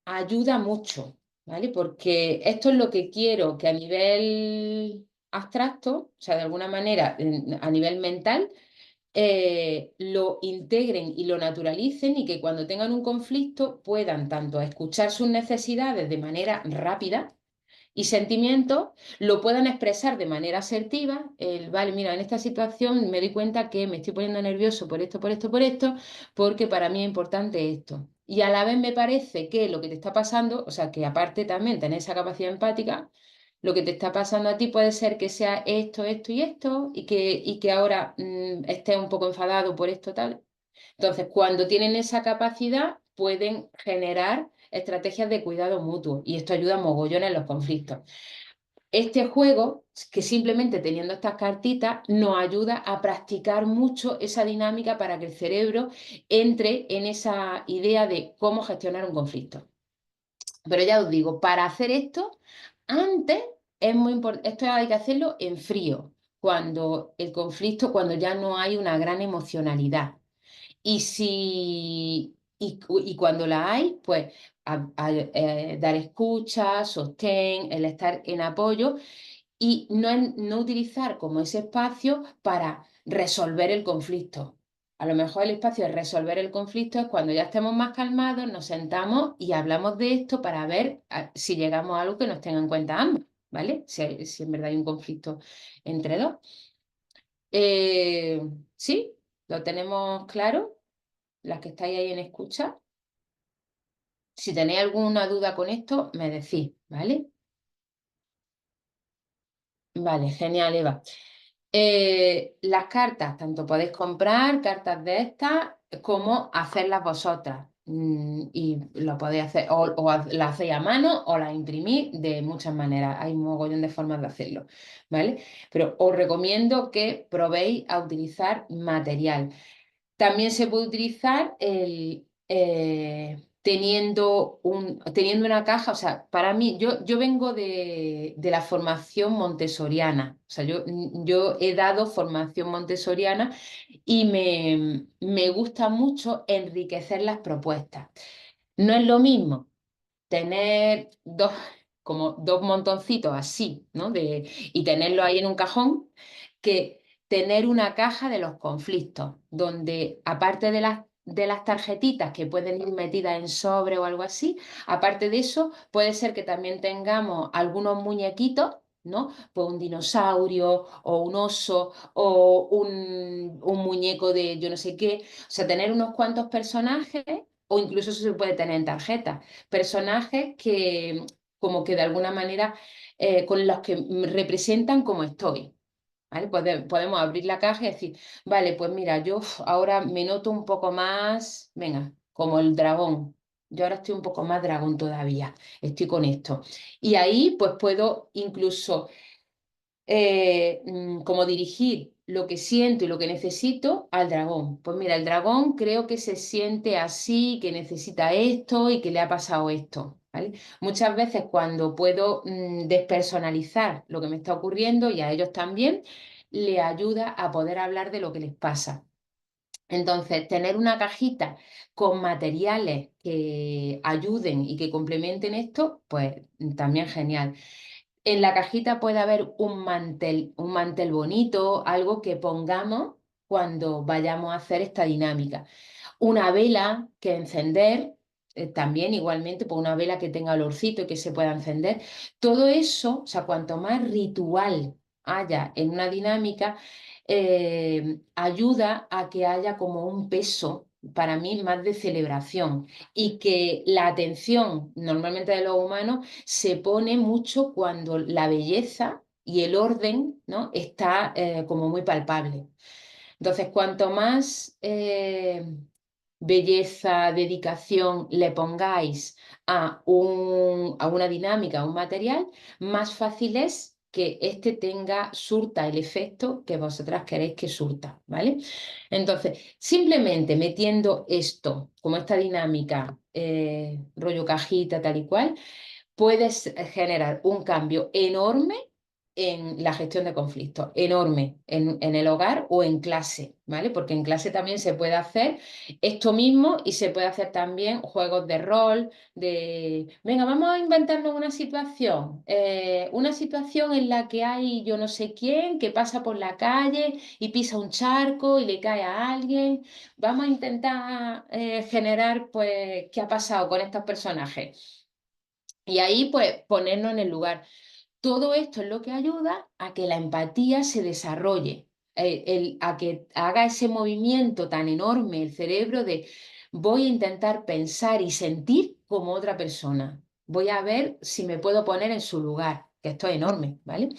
ayuda mucho, ¿vale? Porque esto es lo que quiero que a nivel abstracto, o sea, de alguna manera, a nivel mental, lo integren y lo naturalicen y que cuando tengan un conflicto puedan tanto escuchar sus necesidades de manera rápida y sentimientos, lo puedan expresar de manera asertiva, vale, mira, en esta situación me doy cuenta que me estoy poniendo nervioso por esto, por esto, por esto, porque para mí es importante esto. Y a la vez me parece que lo que te está pasando, o sea, que aparte también tener esa capacidad empática, lo que te está pasando a ti puede ser que sea esto, esto y esto, y que ahora estés un poco enfadado por esto tal. Entonces, cuando tienen esa capacidad, pueden generar estrategias de cuidado mutuo y esto ayuda a mogollón en los conflictos. Este juego, que simplemente teniendo estas cartitas, nos ayuda a practicar mucho esa dinámica para que el cerebro entre en esa idea de cómo gestionar un conflicto. Pero ya os digo, para hacer esto, antes es muy importante, esto hay que hacerlo en frío, cuando el conflicto, cuando ya no hay una gran emocionalidad. Y cuando la hay, pues dar escucha, sostén, el estar en apoyo y no utilizar como ese espacio para resolver el conflicto. A lo mejor el espacio de resolver el conflicto es cuando ya estemos más calmados, nos sentamos y hablamos de esto para ver si llegamos a algo que nos tenga en cuenta ambos, ¿vale? Si en verdad hay un conflicto entre dos. Eh, ¿Sí? ¿Lo tenemos claro? Las que estáis ahí en escucha. Si tenéis alguna duda con esto, me decís, ¿vale? Vale, genial, Eva. Las cartas, tanto podéis comprar cartas de estas como hacerlas vosotras. Y lo podéis hacer, las hacéis a mano o las imprimís de muchas maneras. Hay un mogollón de formas de hacerlo, ¿vale? Pero os recomiendo que probéis a utilizar material. También se puede utilizar teniendo una caja, o sea, para mí, yo vengo de la formación montessoriana, o sea, yo he dado formación montessoriana y me gusta mucho enriquecer las propuestas. No es lo mismo tener como dos montoncitos así, ¿no? Y tenerlo ahí en un cajón, que tener una caja de los conflictos, donde aparte de las tarjetitas que pueden ir metidas en sobre o algo así, aparte de eso, puede ser que también tengamos algunos muñequitos. ¿No? Pues un dinosaurio o un oso o un muñeco de yo no sé qué. O sea, tener unos cuantos personajes o incluso eso se puede tener en tarjeta personajes que como que de alguna manera con los que me representan como estoy. ¿Vale? Podemos abrir la caja y decir, vale, pues mira, yo ahora me noto un poco más, venga, como el dragón. Yo ahora estoy un poco más dragón todavía, estoy con esto. Y ahí pues puedo incluso como dirigir lo que siento y lo que necesito al dragón. Pues mira, el dragón creo que se siente así, que necesita esto y que le ha pasado esto. ¿Vale? Muchas veces cuando puedo despersonalizar lo que me está ocurriendo y a ellos también, le ayuda a poder hablar de lo que les pasa. Entonces, tener una cajita con materiales que ayuden y que complementen esto, pues también genial. En la cajita puede haber un mantel bonito, algo que pongamos cuando vayamos a hacer esta dinámica. Una vela que encender, también igualmente, pues una vela que tenga olorcito y que se pueda encender. Todo eso, o sea, cuanto más ritual haya en una dinámica, ayuda a que haya como un peso, para mí, más de celebración y que la atención normalmente de los humanos se pone mucho cuando la belleza y el orden, ¿no? Está como muy palpable. Entonces, cuanto más belleza, dedicación le pongáis a una dinámica, a un material, más fácil es que éste surta el efecto que vosotras queréis que surta, ¿vale? Entonces, simplemente metiendo esto, como esta dinámica, rollo cajita, tal y cual, puedes generar un cambio enorme en la gestión de conflictos, enorme en el hogar o en clase, ¿vale? Porque en clase también se puede hacer esto mismo y se puede hacer también juegos de rol, venga, vamos a inventarnos una situación en la que hay yo no sé quién que pasa por la calle y pisa un charco y le cae a alguien. Vamos a intentar generar, pues, qué ha pasado con estos personajes. Y ahí, pues, ponernos en el lugar. Todo esto es lo que ayuda a que la empatía se desarrolle, a que haga ese movimiento tan enorme el cerebro de voy a intentar pensar y sentir como otra persona. Voy a ver si me puedo poner en su lugar, que esto es enorme, ¿vale?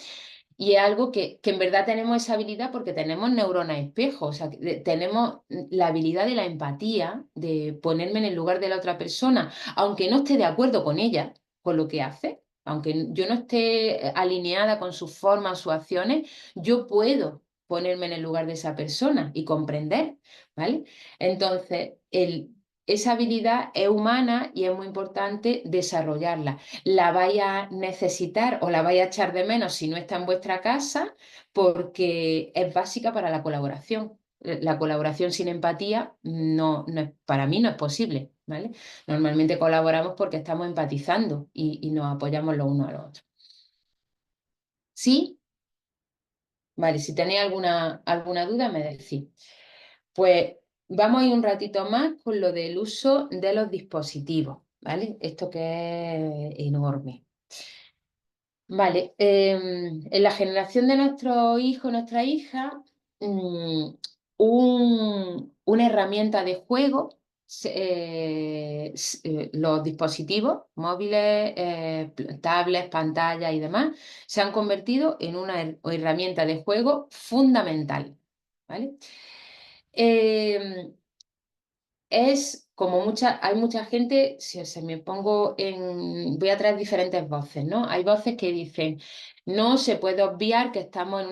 Y es algo que en verdad tenemos esa habilidad porque tenemos neuronas espejo, o sea, tenemos la habilidad de la empatía, de ponerme en el lugar de la otra persona, aunque no esté de acuerdo con ella, con lo que hace, aunque yo no esté alineada con sus formas, sus acciones, yo puedo ponerme en el lugar de esa persona y comprender, ¿vale? Entonces, esa habilidad es humana y es muy importante desarrollarla. La vais a necesitar o la vais a echar de menos si no está en vuestra casa porque es básica para la colaboración. La colaboración sin empatía para mí no es posible, ¿vale? Normalmente colaboramos porque estamos empatizando y nos apoyamos los unos a los otros. Sí, vale, si tenéis alguna duda me decís. Pues vamos a ir un ratito más con lo del uso de los dispositivos, ¿vale? Esto que es enorme. Vale, en la generación de nuestros hijos, nuestra hija, una herramienta de juego los dispositivos móviles, tablets, pantallas y demás, se han convertido en una herramienta de juego fundamental, ¿vale? Em, es como hay mucha gente, si se me pongo voy a traer diferentes voces, ¿no? Hay voces que dicen, no se puede obviar que estamos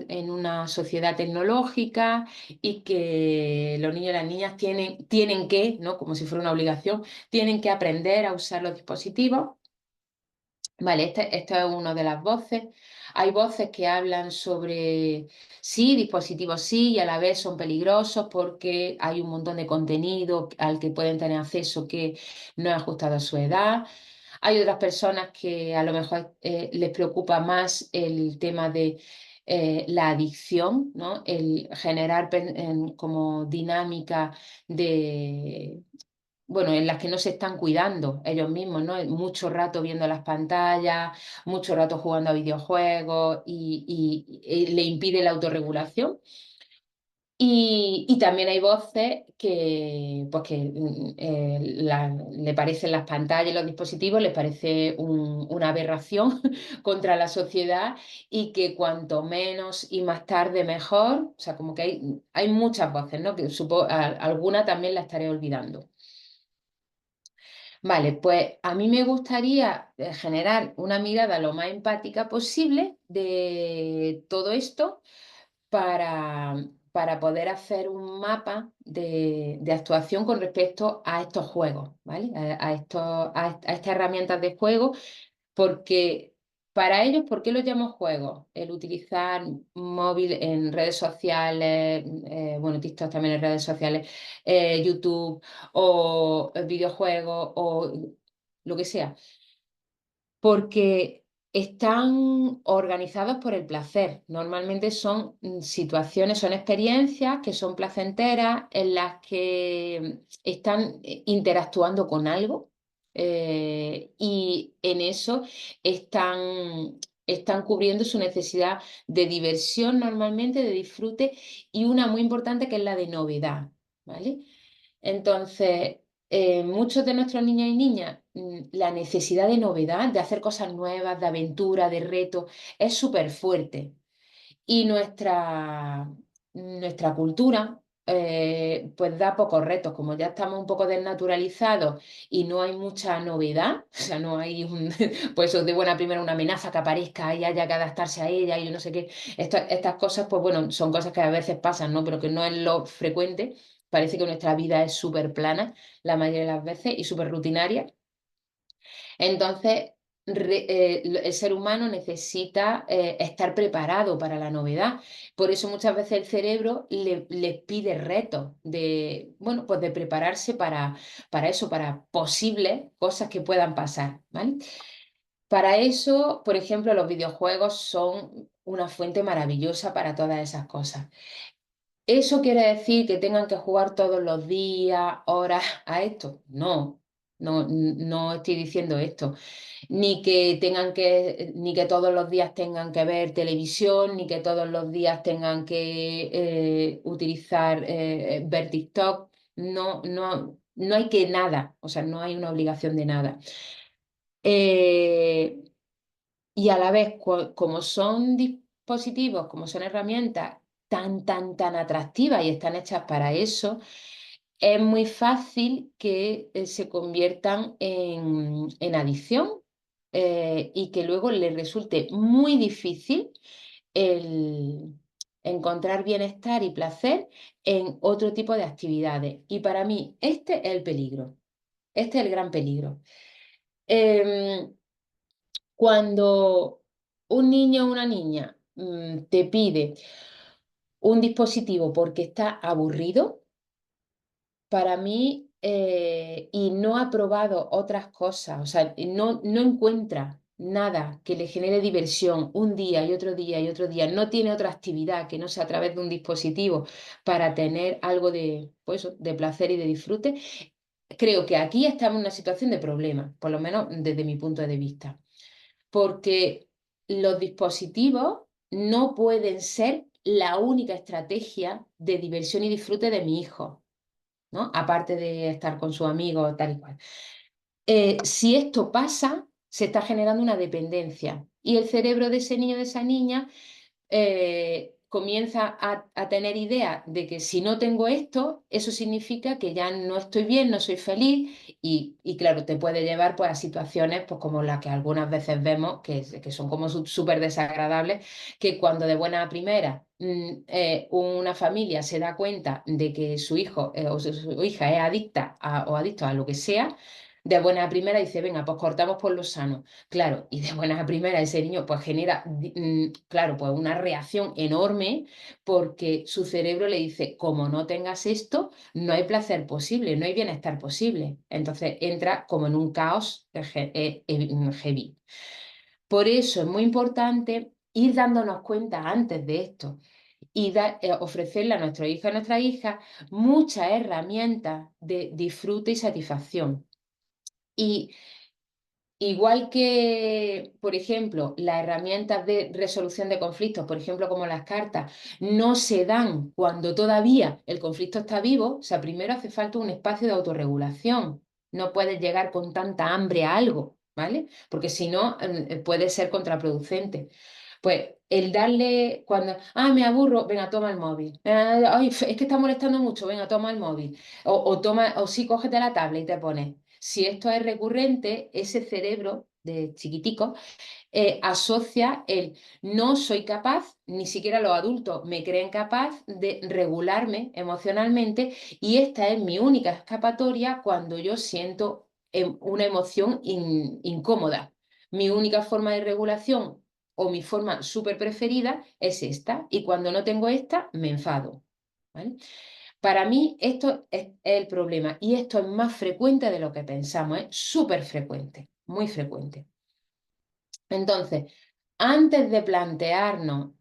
en una sociedad tecnológica y que los niños y las niñas tienen que, ¿no? Como si fuera una obligación, tienen que aprender a usar los dispositivos. Vale, esto es una de las voces. Hay voces que hablan sobre, sí, dispositivos sí, y a la vez son peligrosos porque hay un montón de contenido al que pueden tener acceso que no es ajustado a su edad. Hay otras personas que a lo mejor les preocupa más el tema de la adicción, ¿no? El generar como dinámica de bueno, en las que no se están cuidando ellos mismos, ¿no? Mucho rato viendo las pantallas, mucho rato jugando a videojuegos y le impide la autorregulación. Y también hay voces que le parecen las pantallas y los dispositivos, les parece una aberración contra la sociedad y que cuanto menos y más tarde mejor, o sea, como que hay muchas voces, ¿no? Que alguna también la estaré olvidando. Vale, pues a mí me gustaría generar una mirada lo más empática posible de todo esto para poder hacer un mapa de actuación con respecto a estos juegos, ¿vale? A estas herramientas de juego porque para ellos, ¿por qué los llamo juegos? El utilizar móvil en redes sociales, bueno, TikTok también en redes sociales, YouTube o videojuegos o lo que sea, porque están organizados por el placer. Normalmente son situaciones, son experiencias que son placenteras en las que están interactuando con algo y en eso están cubriendo su necesidad de diversión normalmente, de disfrute y una muy importante que es la de novedad, ¿vale? Entonces, muchos de nuestros niños y niñas, la necesidad de novedad, de hacer cosas nuevas, de aventura, de reto, es súper fuerte. Y nuestra cultura, pues da pocos retos, como ya estamos un poco desnaturalizados y no hay mucha novedad, o sea, no hay pues de buena primera una amenaza que aparezca y haya que adaptarse a ella y yo no sé qué. Estas cosas, pues bueno, son cosas que a veces pasan, ¿no? Pero que no es lo frecuente. Parece que nuestra vida es súper plana la mayoría de las veces y súper rutinaria. Entonces, el ser humano necesita estar preparado para la novedad. Por eso muchas veces el cerebro le pide retos de, bueno, pues de prepararse para eso, para posibles cosas que puedan pasar, ¿vale? Para eso, por ejemplo, los videojuegos son una fuente maravillosa para todas esas cosas. ¿Eso quiere decir que tengan que jugar todos los días, horas a esto? No, no estoy diciendo esto. Ni que todos los días tengan que ver televisión, ni que todos los días tengan que ver TikTok. No hay que nada, o sea, no hay una obligación de nada. Eh, y a la vez, como son dispositivos, como son herramientas tan atractivas y están hechas para eso, es muy fácil que se conviertan en adicción y que luego les resulte muy difícil el encontrar bienestar y placer en otro tipo de actividades. Y para mí, este es el peligro, este es el gran peligro. Em, Cuando un niño o una niña te pide un dispositivo porque está aburrido, para mí, y no ha probado otras cosas, o sea, no encuentra nada que le genere diversión un día y otro día y otro día, no tiene otra actividad que no sea a través de un dispositivo para tener algo de, pues, de placer y de disfrute, creo que aquí estamos en una situación de problema, por lo menos desde mi punto de vista porque los dispositivos no pueden ser la única estrategia de diversión y disfrute de mi hijo. ¿no? Aparte de estar con sus amigos, tal y cual. Si esto pasa, se está generando una dependencia y el cerebro de ese niño, de esa niña, comienza a tener idea de que si no tengo esto, eso significa que ya no estoy bien, no soy feliz y claro, te puede llevar pues, a situaciones pues, como las que algunas veces vemos, que son como súper desagradables, que cuando de buena a primera una familia se da cuenta de que su hijo o su hija es adicta o adicto a lo que sea, de buena a primera dice, venga, pues cortamos por lo sano. Claro, y de buenas a primeras ese niño pues genera, claro, pues una reacción enorme porque su cerebro le dice, como no tengas esto, no hay placer posible, no hay bienestar posible. Entonces entra como en un caos heavy. Por eso es muy importante ir dándonos cuenta antes de esto y ofrecerle a nuestro hijo y a nuestra hija muchas herramientas de disfrute y satisfacción. Y igual que, por ejemplo, las herramientas de resolución de conflictos, por ejemplo, como las cartas, no se dan cuando todavía el conflicto está vivo, o sea, primero hace falta un espacio de autorregulación. No puedes llegar con tanta hambre a algo, ¿vale? Porque si no, puede ser contraproducente. Pues el darle, me aburro, venga, toma el móvil. Ay, es que está molestando mucho, venga, toma el móvil. O sí, cógete la tablet y te pones. Si esto es recurrente, ese cerebro de chiquitico asocia el no soy capaz, ni siquiera los adultos me creen capaz de regularme emocionalmente y esta es mi única escapatoria cuando yo siento una emoción incómoda. Mi única forma de regulación o mi forma súper preferida es esta y cuando no tengo esta me enfado. ¿Vale? Para mí esto es el problema y esto es más frecuente de lo que pensamos, es súper frecuente, muy frecuente. Entonces, antes de plantearnos,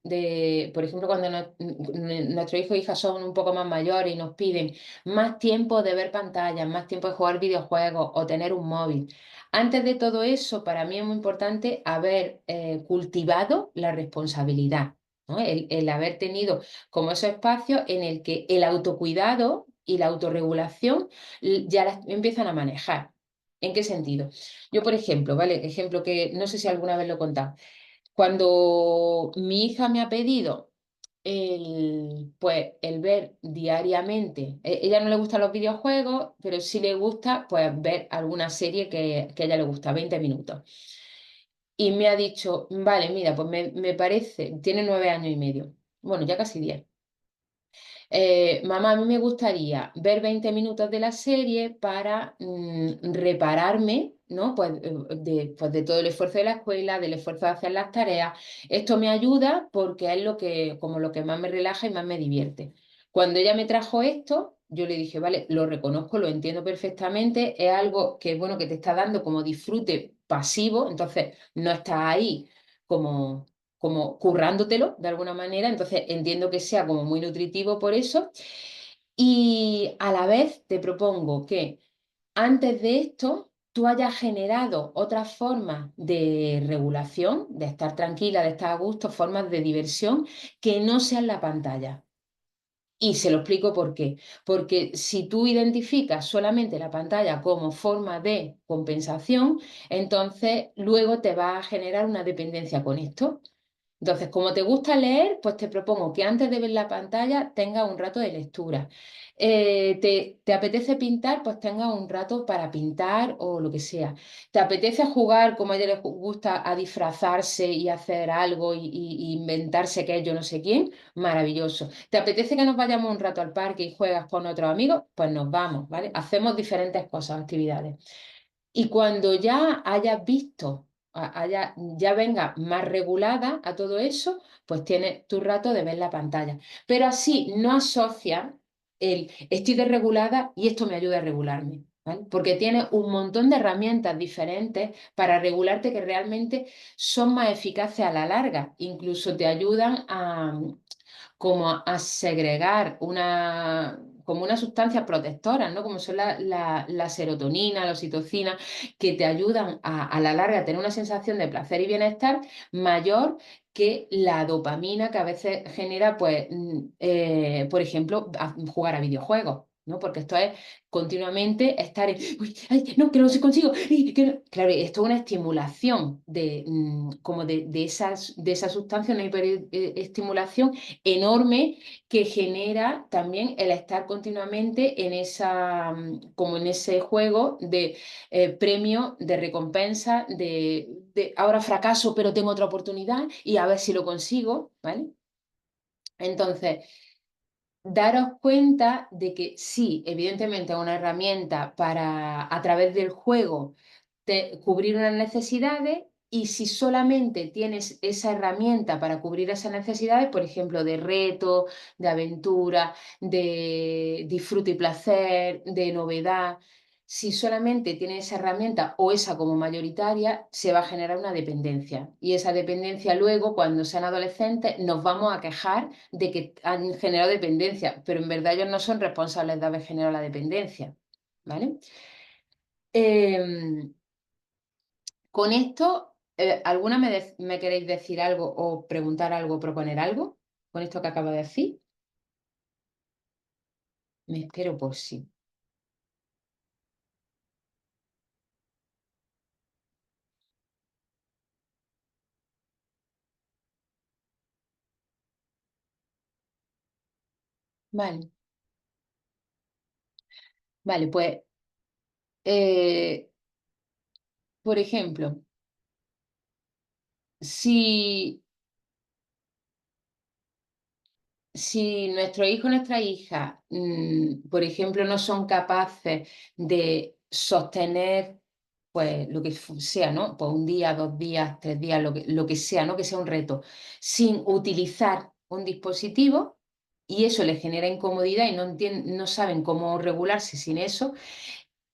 por ejemplo, cuando nuestros hijos e hijas son un poco más mayores y nos piden más tiempo de ver pantallas, más tiempo de jugar videojuegos o tener un móvil, antes de todo eso, para mí es muy importante haber cultivado la responsabilidad, ¿no? El haber tenido como esos espacios en el que el autocuidado y la autorregulación ya las empiezan a manejar. ¿En qué sentido? Yo, por ejemplo, ¿vale? Ejemplo que no sé si alguna vez lo he contado. Cuando mi hija me ha pedido pues, el ver diariamente, ella no le gustan los videojuegos, pero sí le gusta pues, ver alguna serie que a ella le gusta, 20 minutos. Y me ha dicho, vale, mira, pues me parece, tiene 9 años y medio, bueno, ya casi 10. Mamá, a mí me gustaría ver 20 minutos de la serie para repararme, ¿no? Pues de todo el esfuerzo de la escuela, del esfuerzo de hacer las tareas. Esto me ayuda porque es como lo que más me relaja y más me divierte. Cuando ella me trajo esto, yo le dije, vale, lo reconozco, lo entiendo perfectamente, es algo que, bueno, que te está dando como disfrute pasivo, entonces no estás ahí como currándotelo de alguna manera, entonces entiendo que sea como muy nutritivo por eso. Y a la vez te propongo que antes de esto tú hayas generado otras formas de regulación, de estar tranquila, de estar a gusto, formas de diversión que no sean la pantalla. Y se lo explico por qué. Porque si tú identificas solamente la pantalla como forma de compensación, entonces luego te va a generar una dependencia con esto. Entonces, como te gusta leer, pues te propongo que antes de ver la pantalla tengas un rato de lectura. ¿Te apetece pintar? Pues tengas un rato para pintar o lo que sea. ¿Te apetece jugar, como a ella le gusta, a disfrazarse y hacer algo y inventarse que es yo no sé quién? Maravilloso. ¿Te apetece que nos vayamos un rato al parque y juegas con otros amigos? Pues nos vamos, ¿vale? Hacemos diferentes cosas, actividades. Y cuando ya hayas visto, ya venga más regulada a todo eso, pues tienes tu rato de ver la pantalla. Pero así no asocia el estoy desregulada y esto me ayuda a regularme, ¿vale? Porque tienes un montón de herramientas diferentes para regularte que realmente son más eficaces a la larga. Incluso te ayudan como a segregar como unas sustancias protectoras, ¿no? Como son la serotonina, la oxitocina, que te ayudan a la larga a tener una sensación de placer y bienestar mayor que la dopamina que a veces genera, pues, por ejemplo, jugar a videojuegos. ¿no? Porque esto es continuamente estar en, "Uy, ay, no, que no se consigo". Claro, esto es una estimulación como de esa sustancia, una hiperestimulación enorme que genera también el estar continuamente en como en ese juego de premio, de recompensa, de ahora fracaso, pero tengo otra oportunidad y a ver si lo consigo, ¿vale? Entonces, daros cuenta de que sí, evidentemente es una herramienta para, a través del juego, cubrir unas necesidades, y si solamente tienes esa herramienta para cubrir esas necesidades, por ejemplo, de reto, de aventura, de disfrute y placer, de novedad, si solamente tienes esa herramienta o esa como mayoritaria, se va a generar una dependencia. Y esa dependencia luego, cuando sean adolescentes, nos vamos a quejar de que han generado dependencia, pero en verdad ellos no son responsables de haber generado la dependencia. ¿Vale? Em, con esto, ¿alguna me queréis decir algo o preguntar algo, proponer algo con esto que acabo de decir? Me espero por sí. Vale, vale, pues, eh, por ejemplo, si si nuestro hijo o nuestra hija, por ejemplo, no son capaces de sostener, pues lo que sea, ¿no? Pues un día, 2 días, 3 días, lo que sea, ¿no? Que sea un reto, sin utilizar un dispositivo, y eso les genera incomodidad y no saben cómo regularse sin eso,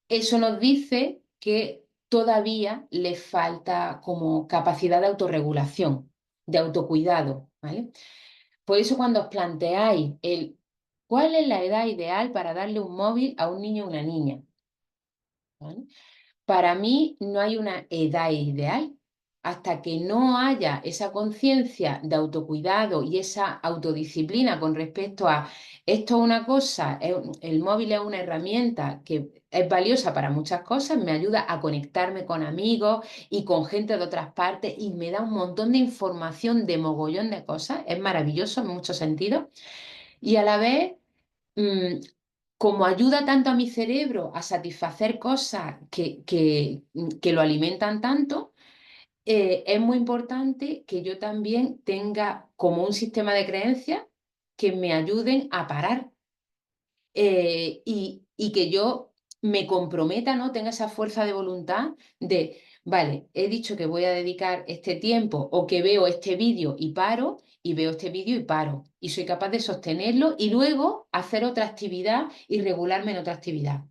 eso nos dice que todavía les falta como capacidad de autorregulación, de autocuidado, ¿vale? Por eso cuando os planteáis cuál es la edad ideal para darle un móvil a un niño o una niña, ¿vale? Para mí no hay una edad ideal. Hasta que no haya esa conciencia de autocuidado y esa autodisciplina con respecto a esto es una cosa, el móvil es una herramienta que es valiosa para muchas cosas, me ayuda a conectarme con amigos y con gente de otras partes y me da un montón de información de mogollón de cosas, es maravilloso en muchos sentidos, y a la vez, mm, como ayuda tanto a mi cerebro a satisfacer cosas que lo alimentan tanto, es muy importante que yo también tenga como un sistema de creencias que me ayuden a parar, y que yo me comprometa, ¿no? Tenga esa fuerza de voluntad de, vale, he dicho que voy a dedicar este tiempo o que veo este vídeo y paro, y veo este vídeo y paro, y soy capaz de sostenerlo y luego hacer otra actividad y regularme en otra actividad.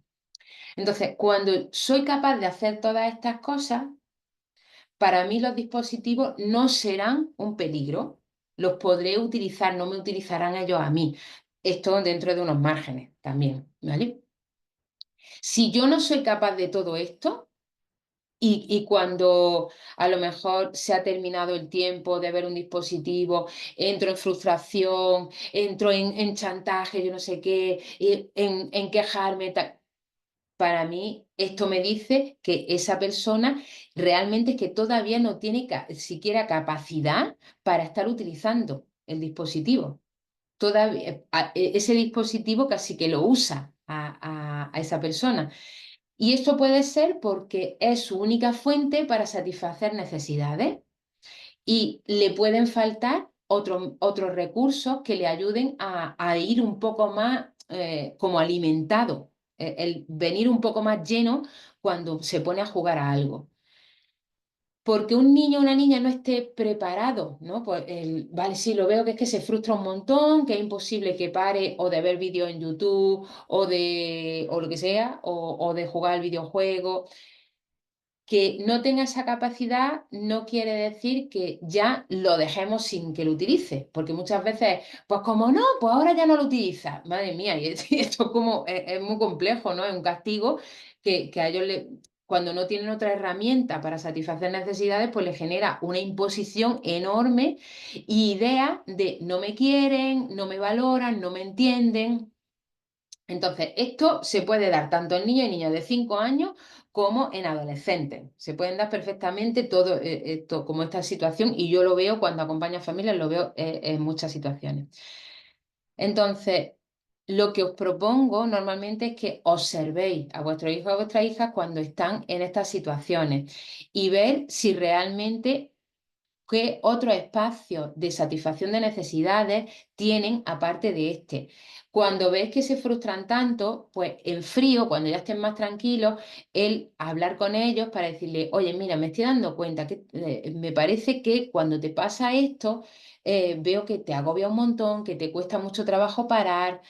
Entonces, cuando soy capaz de hacer todas estas cosas, para mí los dispositivos no serán un peligro. Los podré utilizar, no me utilizarán ellos a mí. Esto dentro de unos márgenes también, ¿vale? Si yo no soy capaz de todo esto, y cuando a lo mejor se ha terminado el tiempo de ver un dispositivo, entro en frustración, entro en chantaje, yo no sé qué, en quejarme, para mí esto me dice que esa persona realmente es que todavía no tiene siquiera capacidad para estar utilizando el dispositivo. Todavía, ese dispositivo casi que lo usa a esa persona. Y esto puede ser porque es su única fuente para satisfacer necesidades, y le pueden faltar otros recursos que le ayuden a ir un poco más como alimentado, el venir un poco más lleno cuando se pone a jugar a algo. Porque un niño o una niña no esté preparado, ¿no? Pues vale, sí, lo veo que es que se frustra un montón, que es imposible que pare o de ver vídeos en YouTube o lo que sea, o de jugar al videojuego. Que no tenga esa capacidad no quiere decir que ya lo dejemos sin que lo utilice, porque muchas veces, pues como no, pues ahora ya no lo utiliza. Madre mía, y esto como es muy complejo, ¿no? Es un castigo que a ellos cuando no tienen otra herramienta para satisfacer necesidades, pues les genera una imposición enorme y idea de no me quieren, no me valoran, no me entienden. Entonces, esto se puede dar tanto en niños y niñas de 5 años como en adolescentes. Se pueden dar perfectamente todo esto, como esta situación, y yo lo veo cuando acompaño a familias, lo veo en muchas situaciones. Entonces, lo que os propongo normalmente es que observéis a vuestros hijos o a vuestras hijas cuando están en estas situaciones y ver si realmente qué otros espacios de satisfacción de necesidades tienen aparte de este. Cuando ves que se frustran tanto, pues en frío, cuando ya estén más tranquilos, el hablar con ellos para decirle, oye, mira, me estoy dando cuenta que me parece que cuando te pasa esto, veo que te agobia un montón, que te cuesta mucho trabajo parar.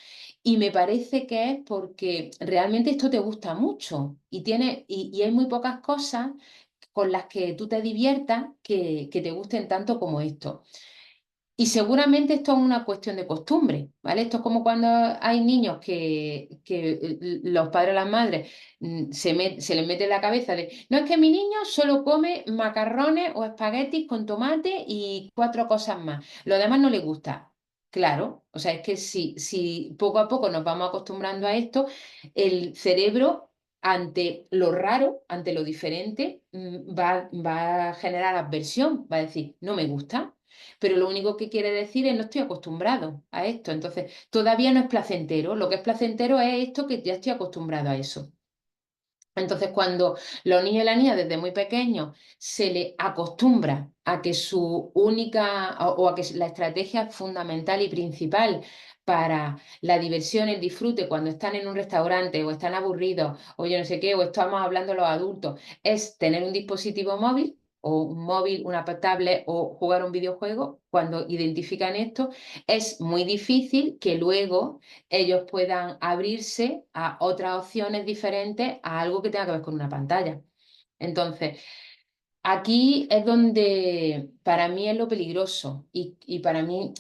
Y me parece que es porque realmente esto te gusta mucho y hay muy pocas cosas con las que tú te diviertas que te gusten tanto como esto. Y seguramente esto es una cuestión de costumbre, ¿vale? Esto es como cuando hay niños que los padres o las madres se les mete en la cabeza de, no es que mi niño solo come macarrones o espaguetis con tomate y cuatro cosas más, lo demás no le gusta. Claro, o sea, es que si poco a poco nos vamos acostumbrando a esto, el cerebro ante lo raro, ante lo diferente, va a generar aversión, va a decir, no me gusta, pero lo único que quiere decir es no estoy acostumbrado a esto. Entonces, todavía no es placentero. Lo que es placentero es esto que ya estoy acostumbrado a eso. Entonces, cuando los niños y las niñas desde muy pequeños se les acostumbra a que su única o a que la estrategia fundamental y principal para la diversión, el disfrute, cuando están en un restaurante o están aburridos o yo no sé qué, o estamos hablando los adultos, es tener un dispositivo móvil o un móvil, una tablet o jugar un videojuego, cuando identifican esto, es muy difícil que luego ellos puedan abrirse a otras opciones diferentes a algo que tenga que ver con una pantalla. Entonces, aquí es donde para mí es lo peligroso y para mí,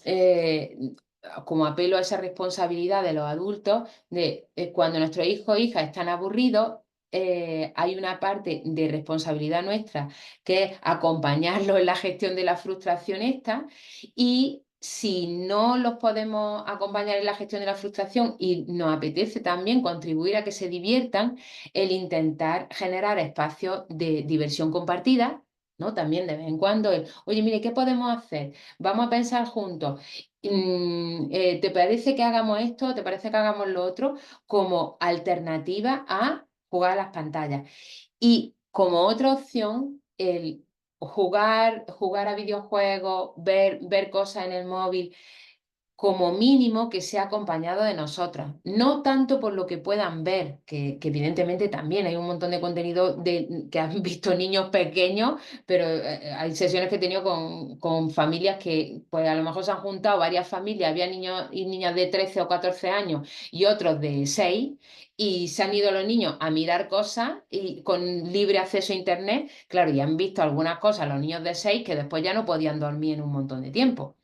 como apelo a esa responsabilidad de los adultos, de cuando nuestros hijos e hijas están aburridos, hay una parte de responsabilidad nuestra que es acompañarlos en la gestión de la frustración esta y si no los podemos acompañar en la gestión de la frustración y nos apetece también contribuir a que se diviertan, el intentar generar espacios de diversión compartida, ¿no? También de vez en cuando, oye, mire, ¿qué podemos hacer? Vamos a pensar juntos. ¿Te parece que hagamos esto? ¿Te parece que hagamos lo otro? Como alternativa a jugar a las pantallas. Y como otra opción, el jugar a videojuegos, ver cosas en el móvil como mínimo que sea acompañado de nosotras. No tanto por lo que puedan ver, que evidentemente también hay un montón de contenido que han visto niños pequeños, pero hay sesiones que he tenido con familias que pues a lo mejor se han juntado varias familias, había niños y niñas de 13 o 14 años y otros de 6 y se han ido los niños a mirar cosas y con libre acceso a internet, claro, y han visto algunas cosas los niños de 6 que después ya no podían dormir en un montón de tiempo.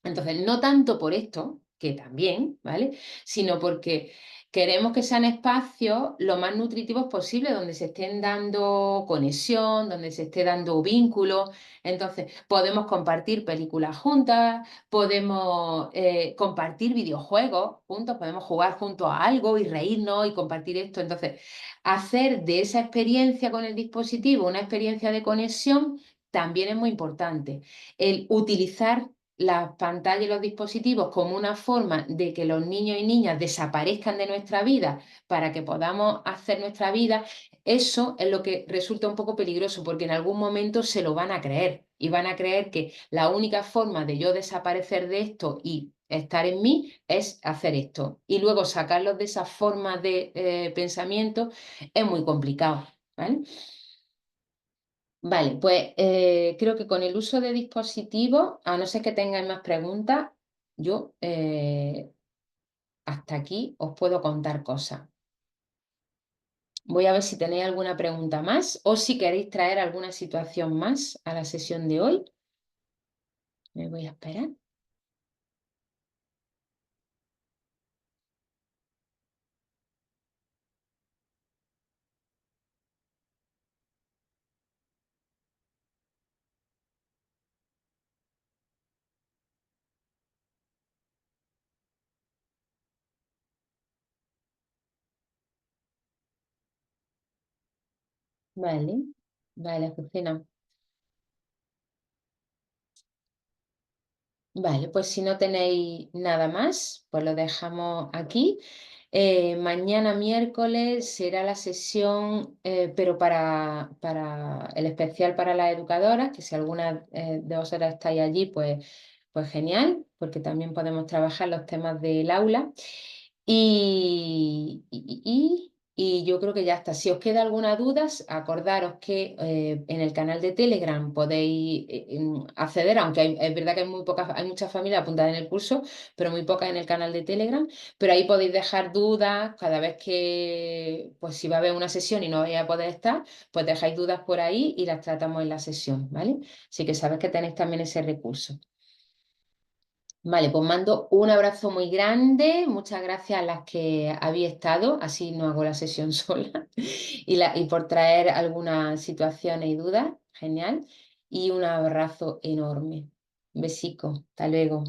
Entonces, no tanto por esto, que también, ¿vale? Sino porque queremos que sean espacios lo más nutritivos posible, donde se estén dando conexión, donde se esté dando vínculo. Entonces, podemos compartir películas juntas, podemos compartir videojuegos juntos, podemos jugar juntos a algo y reírnos y compartir esto. Entonces, hacer de esa experiencia con el dispositivo una experiencia de conexión también es muy importante. El utilizar las pantallas y los dispositivos como una forma de que los niños y niñas desaparezcan de nuestra vida para que podamos hacer nuestra vida, eso es lo que resulta un poco peligroso porque en algún momento se lo van a creer y van a creer que la única forma de yo desaparecer de esto y estar en mí es hacer esto. Y luego sacarlos de esa forma de pensamiento es muy complicado, ¿vale? Vale, pues creo que con el uso de dispositivos, a no ser que tengáis más preguntas, yo hasta aquí os puedo contar cosas. Voy a ver si tenéis alguna pregunta más o si queréis traer alguna situación más a la sesión de hoy. Me voy a esperar. Vale, vale, Azucena. Vale, pues si no tenéis nada más, pues lo dejamos aquí. Mañana miércoles será la sesión, pero para el especial para las educadoras, que si alguna de vosotras estáis allí, pues genial, porque también podemos trabajar los temas del aula. Y yo creo que ya está. Si os queda alguna duda, acordaros que en el canal de Telegram podéis acceder, aunque es verdad que hay muy pocas, hay muchas familias apuntadas en el curso, pero muy pocas en el canal de Telegram. Pero ahí podéis dejar dudas cada vez que, pues si va a haber una sesión y no vais a poder estar, pues dejáis dudas por ahí y las tratamos en la sesión, ¿vale? Así que sabes que tenéis también ese recurso. Vale, pues mando un abrazo muy grande, muchas gracias a las que habéis estado, así no hago la sesión sola, y por traer algunas situaciones y dudas, genial, y un abrazo enorme. Un besico, hasta luego.